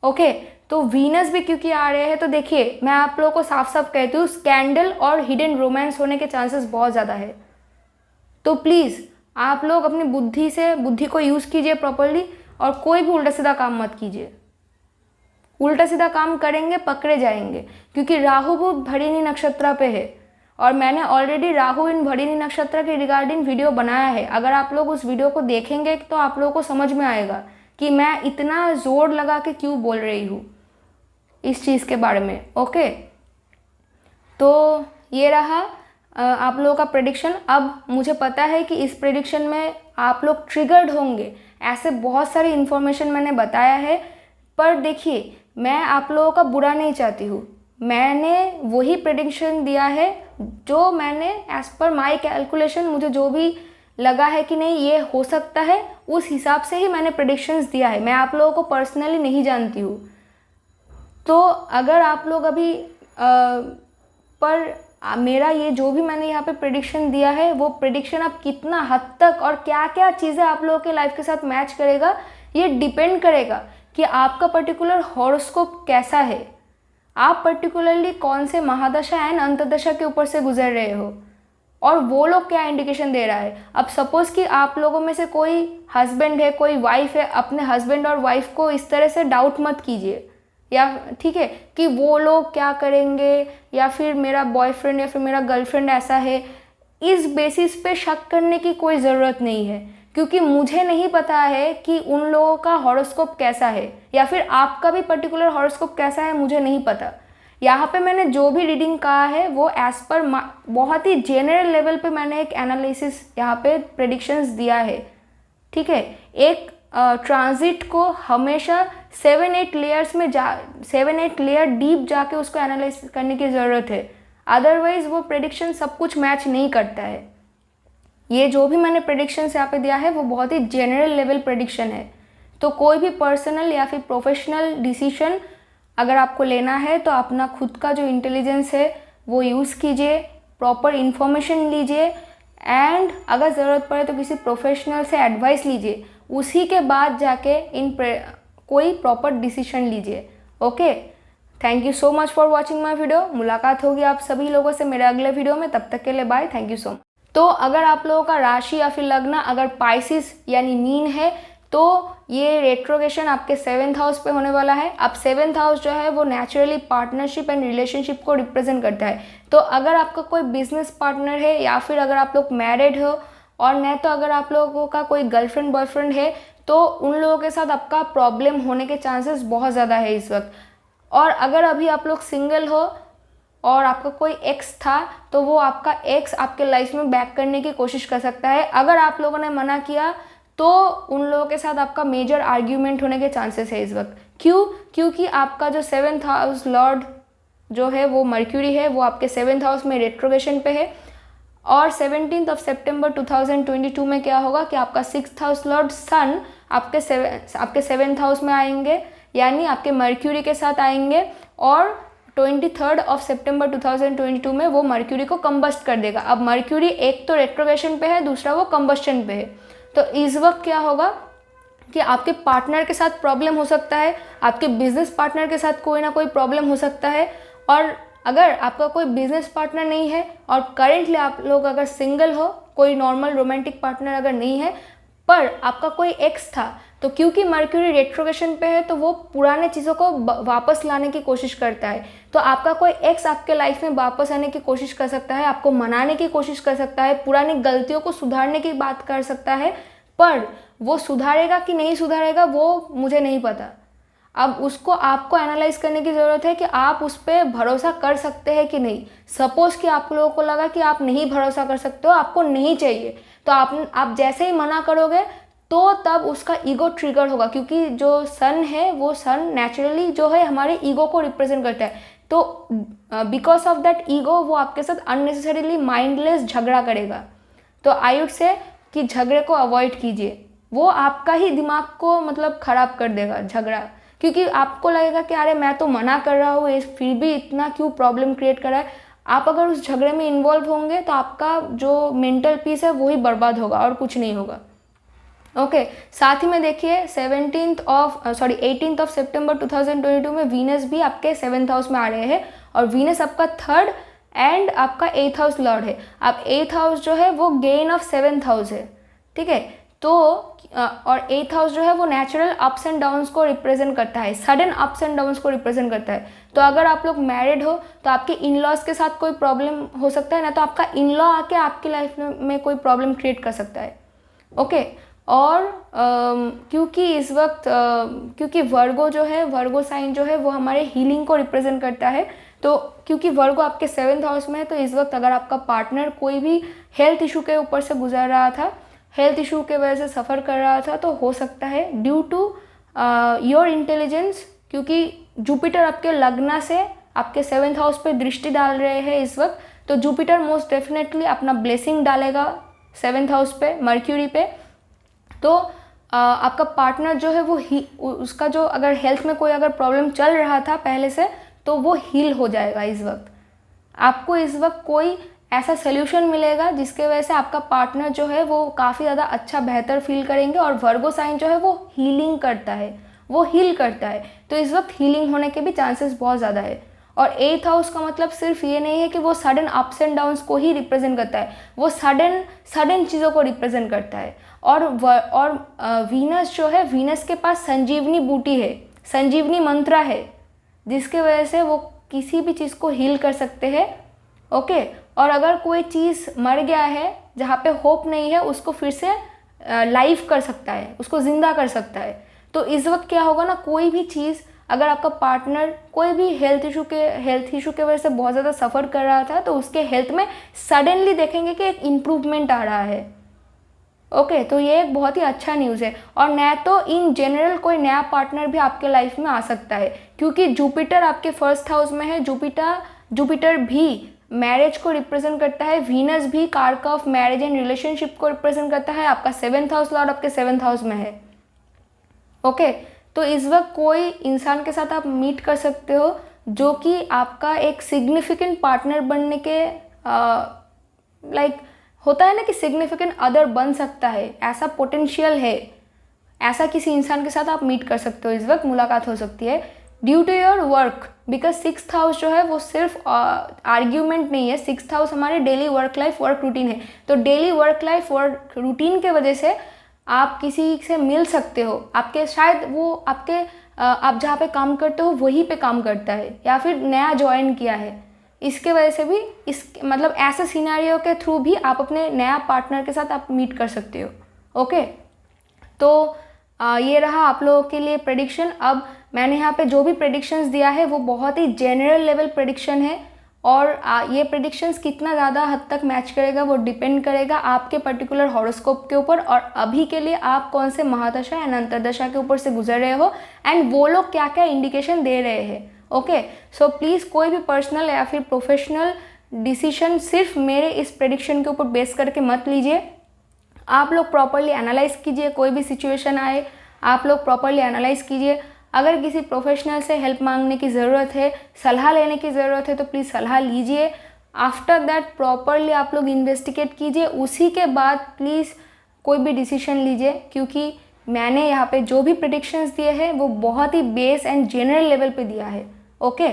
ओके, तो वीनस भी क्योंकि आ रहे हैं, तो देखिए मैं आप लोगों को साफ साफ कहती हूँ, स्कैंडल और हिडन रोमांस होने के चांसेस बहुत ज़्यादा है। तो प्लीज़ आप लोग अपनी बुद्धि को यूज़ कीजिए प्रॉपरली, और कोई भी उल्टा सीधा काम मत कीजिए। उल्टा सीधा काम करेंगे पकड़े जाएंगे, क्योंकि राहु बुध भरिणी नक्षत्र पे है, और मैंने ऑलरेडी राहु इन भरिणी नक्षत्र के रिगार्डिंग वीडियो बनाया है। अगर आप लोग उस वीडियो को देखेंगे तो आप लोगों को समझ में आएगा कि मैं इतना जोर लगा के क्यों बोल रही हूँ इस चीज़ के बारे में। ओके, तो ये रहा आप लोगों का प्रेडिक्शन। अब मुझे पता है कि इस प्रेडिक्शन में आप लोग ट्रिगर्ड होंगे, ऐसे बहुत सारी इन्फॉर्मेशन मैंने बताया है, पर देखिए मैं आप लोगों का बुरा नहीं चाहती हूँ। मैंने वही प्रेडिक्शन दिया है जो मैंने एज पर माई कैलकुलेशन, मुझे जो भी लगा है कि नहीं ये हो सकता है, उस हिसाब से ही मैंने प्रेडिक्शंस दिया है। मैं आप लोगों को पर्सनली नहीं जानती हूँ। तो अगर आप लोग अभी मेरा ये जो भी मैंने यहाँ पे प्रेडिक्शन दिया है, वो प्रेडिक्शन अब कितना हद तक और क्या क्या चीज़ें आप लोगों के लाइफ के साथ मैच करेगा, ये डिपेंड करेगा कि आपका पर्टिकुलर हॉरोस्कोप कैसा है, आप पर्टिकुलरली कौन से महादशा एंड अंतदशा के ऊपर से गुजर रहे हो, और वो लोग क्या इंडिकेशन दे रहा है। अब सपोज़ कि आप लोगों में से कोई हस्बैंड है, कोई वाइफ है, अपने हस्बैंड और वाइफ को इस तरह से डाउट मत कीजिए, या ठीक है कि वो लोग क्या करेंगे, या फिर मेरा बॉयफ्रेंड या फिर मेरा गर्लफ्रेंड ऐसा है, इस बेसिस पे शक करने की कोई ज़रूरत नहीं है, क्योंकि मुझे नहीं पता है कि उन लोगों का हॉरोस्कोप कैसा है, या फिर आपका भी पर्टिकुलर हॉरोस्कोप कैसा है, मुझे नहीं पता। यहाँ पे मैंने जो भी रीडिंग कहा है वो एज पर बहुत ही जनरल लेवल पे मैंने एक एनालिसिस यहाँ पे प्रेडिक्शंस दिया है, ठीक है। एक ट्रांजिट को हमेशा 7-8 लेयर्स में 7-8 लेयर डीप जाके उसको एनालाइज करने की ज़रूरत है, अदरवाइज वो प्रेडिक्शन सब कुछ मैच नहीं करता है। ये जो भी मैंने प्रेडिक्शंस यहाँ पे दिया है वो बहुत ही जनरल लेवल प्रेडिक्शन है। तो कोई भी पर्सनल या फिर प्रोफेशनल डिसीजन अगर आपको लेना है तो अपना खुद का जो इंटेलिजेंस है वो यूज़ कीजिए, प्रॉपर इन्फॉर्मेशन लीजिए, एंड अगर ज़रूरत पड़े तो किसी प्रोफेशनल से एडवाइस लीजिए, उसी के बाद जाके कोई प्रॉपर डिसीजन लीजिए। Okay, thank you so much for watching my video. मुलाकात होगी आप सभी लोगों से मेरे अगले वीडियो में, तब तक के लिए bye, thank you so much. तो अगर आप लोगों का राशि या फिर लग्न अगर पाइसिस यानी मीन है तो ये रेट्रोगेशन आपके 7th हाउस पे होने वाला है। अब 7th हाउस जो है वो नेचुरली पार्टनरशिप एंड रिलेशनशिप को रिप्रेजेंट करता है। तो अगर आपका कोई बिजनेस पार्टनर है या फिर अगर आप लोग मैरिड हो, और नहीं तो अगर आप लोगों का कोई गर्लफ्रेंड बॉयफ्रेंड है, तो उन लोगों के साथ आपका प्रॉब्लम होने के चांसेस बहुत ज़्यादा है इस वक्त। और अगर अभी आप लोग सिंगल हो और आपका कोई एक्स था तो वो आपका एक्स आपके लाइफ में बैक करने की कोशिश कर सकता है। अगर आप लोगों ने मना किया तो उन लोगों के साथ आपका मेजर आर्ग्यूमेंट होने के चांसेस है इस वक्त। क्यों? क्योंकि आपका जो 7th हाउस लॉर्ड जो है वो मर्क्यूरी है, वो आपके 7th हाउस में रेट्रोगेशन पे है। और 17 सितंबर 2022 में क्या होगा कि आपका 6th हाउस लॉर्ड सन आपके 7th हाउस में आएंगे, यानी आपके मर्क्यूरी के साथ आएंगे, और 23 सितंबर 2022 में वो मर्क्यूरी को कंबस्ट कर देगा। अब मर्क्यूरी एक तो रेट्रोग्रेशन पे है, दूसरा वो कंबस्शन पे है। तो इस वक्त क्या होगा कि आपके पार्टनर के साथ प्रॉब्लम हो सकता है, आपके बिजनेस पार्टनर के साथ कोई ना कोई प्रॉब्लम हो सकता है। और अगर आपका कोई बिजनेस पार्टनर नहीं है और करेंटली आप लोग अगर सिंगल हो, कोई नॉर्मल रोमांटिक पार्टनर अगर नहीं है, पर आपका कोई एक्स था, तो क्योंकि मर्क्यूरी रेट्रोग्रेशन पे है तो वो पुराने चीज़ों को वापस लाने की कोशिश करता है। तो आपका कोई एक्स आपके लाइफ में वापस आने की कोशिश कर सकता है, आपको मनाने की कोशिश कर सकता है, पुरानी गलतियों को सुधारने की बात कर सकता है, पर वो सुधारेगा कि नहीं सुधारेगा वो मुझे नहीं पता। अब उसको आपको एनालाइज करने की ज़रूरत है कि आप उस पर भरोसा कर सकते हैं कि नहीं। सपोज़ कि आप लोगों को लगा कि आप नहीं भरोसा कर सकते हो, आपको नहीं चाहिए, तो आप जैसे ही मना करोगे तो तब उसका ईगो ट्रिगर होगा, क्योंकि जो सन है वो सन नेचुरली जो है हमारे ईगो को रिप्रेजेंट करता है। तो बिकॉज ऑफ दैट ईगो वो आपके साथ अननेसेसरीली माइंडलेस झगड़ा करेगा। तो आई वुड से कि झगड़े को अवॉइड कीजिए, वो आपका ही दिमाग को मतलब ख़राब कर देगा झगड़ा, क्योंकि आपको लगेगा कि अरे मैं तो मना कर रहा हूँ, फिर भी इतना क्यों प्रॉब्लम क्रिएट कर रहा है। आप अगर उस झगड़े में इन्वॉल्व होंगे तो आपका जो मेंटल पीस है वही बर्बाद होगा और कुछ नहीं होगा। ओके, साथ ही में देखिए 18 सितंबर 2022 में वीनस भी आपके 7th हाउस में आ रहे हैं, और वीनस आपका 3rd एंड आपका 8th हाउस लॉर्ड है। अब 8th हाउस जो है वो गेन ऑफ 7th हाउस है, ठीक है। तो और 8th हाउस जो है वो नेचुरल अप्स एंड डाउन्स को रिप्रेजेंट करता है, सडन अप्स एंड डाउन्स को रिप्रेजेंट करता है। तो अगर आप लोग मैरिड हो तो आपके इन लॉज के साथ कोई प्रॉब्लम हो सकता है ना, तो आपका इन लॉ आके आपकी लाइफ में कोई प्रॉब्लम क्रिएट कर सकता है। ओके, और क्योंकि इस वक्त क्योंकि वर्गो जो है, वर्गो साइन जो है वो हमारे हीलिंग को रिप्रेजेंट करता है, तो क्योंकि वर्गो आपके 7th हाउस में है, तो इस वक्त अगर आपका पार्टनर कोई भी हेल्थ इशू के ऊपर से गुजर रहा था, हेल्थ इशू के वजह से सफ़र कर रहा था, तो हो सकता है ड्यू टू योर इंटेलिजेंस, क्योंकि जुपिटर आपके लग्न से आपके 7th हाउस पे दृष्टि डाल रहे हैं इस वक्त, तो जुपिटर मोस्ट डेफिनेटली अपना ब्लेसिंग डालेगा 7th हाउस पे, मर्क्यूरी पे। तो आपका पार्टनर जो है वो उसका जो अगर हेल्थ में कोई अगर प्रॉब्लम चल रहा था पहले से, तो वो हील हो जाएगा इस वक्त। आपको इस वक्त कोई ऐसा सोल्यूशन मिलेगा जिसके वजह से आपका पार्टनर जो है वो काफ़ी ज़्यादा अच्छा बेहतर फील करेंगे। और वर्गो साइन जो है वो हीलिंग करता है, वो हील करता है, तो इस वक्त हीलिंग होने के भी चांसेस बहुत ज़्यादा है। और 8th हाउस का मतलब सिर्फ ये नहीं है कि वो सडन अप्स एंड डाउन्स को ही रिप्रेजेंट करता है, वो सडन चीज़ों को रिप्रेजेंट करता है। और वीनस जो है, वीनस के पास संजीवनी बूटी है, संजीवनी मंत्रा है, जिसके वजह से वो किसी भी चीज़ को हील कर सकते हैं। ओके, और अगर कोई चीज़ मर गया है जहाँ पे होप नहीं है, उसको फिर से लाइव कर सकता है, उसको ज़िंदा कर सकता है। तो इस वक्त क्या होगा ना, कोई भी चीज़ अगर आपका पार्टनर कोई भी हेल्थ इशू के वजह से बहुत ज़्यादा सफ़र कर रहा था, तो उसके हेल्थ में सडनली देखेंगे कि एक इम्प्रूवमेंट आ रहा है। ओके, तो ये एक बहुत ही अच्छा न्यूज़ है। और न तो इन जनरल कोई नया पार्टनर भी आपके लाइफ में आ सकता है, क्योंकि जुपिटर आपके 1st हाउस में है। जुपिटर भी मैरिज को रिप्रेजेंट करता है, वीनस भी कारक ऑफ मैरिज एंड रिलेशनशिप को रिप्रेजेंट करता है। आपका 7th हाउस लॉर्ड आपके 7th हाउस में है। ओके, तो इस वक्त कोई इंसान के साथ आप मीट कर सकते हो जो कि आपका एक सिग्निफिकेंट पार्टनर बनने के लाइक होता है ना कि सिग्निफिकेंट अदर बन सकता है, ऐसा पोटेंशियल है, ऐसा किसी इंसान के साथ आप मीट कर सकते हो, इस वक्त मुलाकात हो सकती है due to your work. Because 6th house जो है वो सिर्फ आर्ग्यूमेंट नहीं है, 6th हाउस हमारे daily work life work routine है। तो daily work life work routine के वजह से आप किसी से मिल सकते हो, आपके शायद वो आपके आप जहाँ पे काम करते हो वहीं पे काम करता है, या फिर नया ज्वाइन किया है, इसके वजह से भी इस मतलब ऐसे सिनेरियो के थ्रू भी आप अपने नया पार्टनर के साथ आप मीट कर सकते हो। ओके, तो ये रहा आप लोगों के लिए प्रेडिक्शन। अब मैंने यहाँ पे जो भी प्रेडिक्शंस दिया है वो बहुत ही जनरल लेवल प्रेडिक्शन है, और ये प्रेडिक्शंस कितना ज़्यादा हद तक मैच करेगा वो डिपेंड करेगा आपके पर्टिकुलर हॉरोस्कोप के ऊपर, और अभी के लिए आप कौन से महादशा एंड अंतरदशा के ऊपर से गुजर रहे हो, एंड वो लोग क्या क्या इंडिकेशन दे रहे हैं। ओके, सो प्लीज़ कोई भी पर्सनल या फिर प्रोफेशनल डिसीजन सिर्फ मेरे इस प्रेडिक्शन के ऊपर बेस करके मत लीजिए। आप लोग प्रॉपरली एनालाइज कीजिए, कोई भी सिचुएशन आए आप लोग प्रॉपरली एनालाइज कीजिए। अगर किसी प्रोफेशनल से हेल्प मांगने की ज़रूरत है, सलाह लेने की ज़रूरत है तो प्लीज़ सलाह लीजिए। आफ्टर दैट प्रॉपरली आप लोग इन्वेस्टिगेट कीजिए, उसी के बाद प्लीज़ कोई भी डिसीजन लीजिए, क्योंकि मैंने यहाँ पे जो भी प्रेडिक्शंस दिए हैं वो बहुत ही बेस एंड जनरल लेवल पे दिया है। ओके,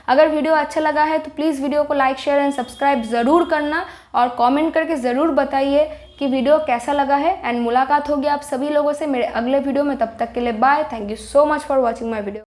अगर वीडियो अच्छा लगा है तो प्लीज़ वीडियो को लाइक शेयर एंड सब्सक्राइब ज़रूर करना और कमेंट करके ज़रूर बताइए कि वीडियो कैसा लगा है। एंड मुलाकात होगी आप सभी लोगों से मेरे अगले वीडियो में, तब तक के लिए bye. Thank you so much for watching my video.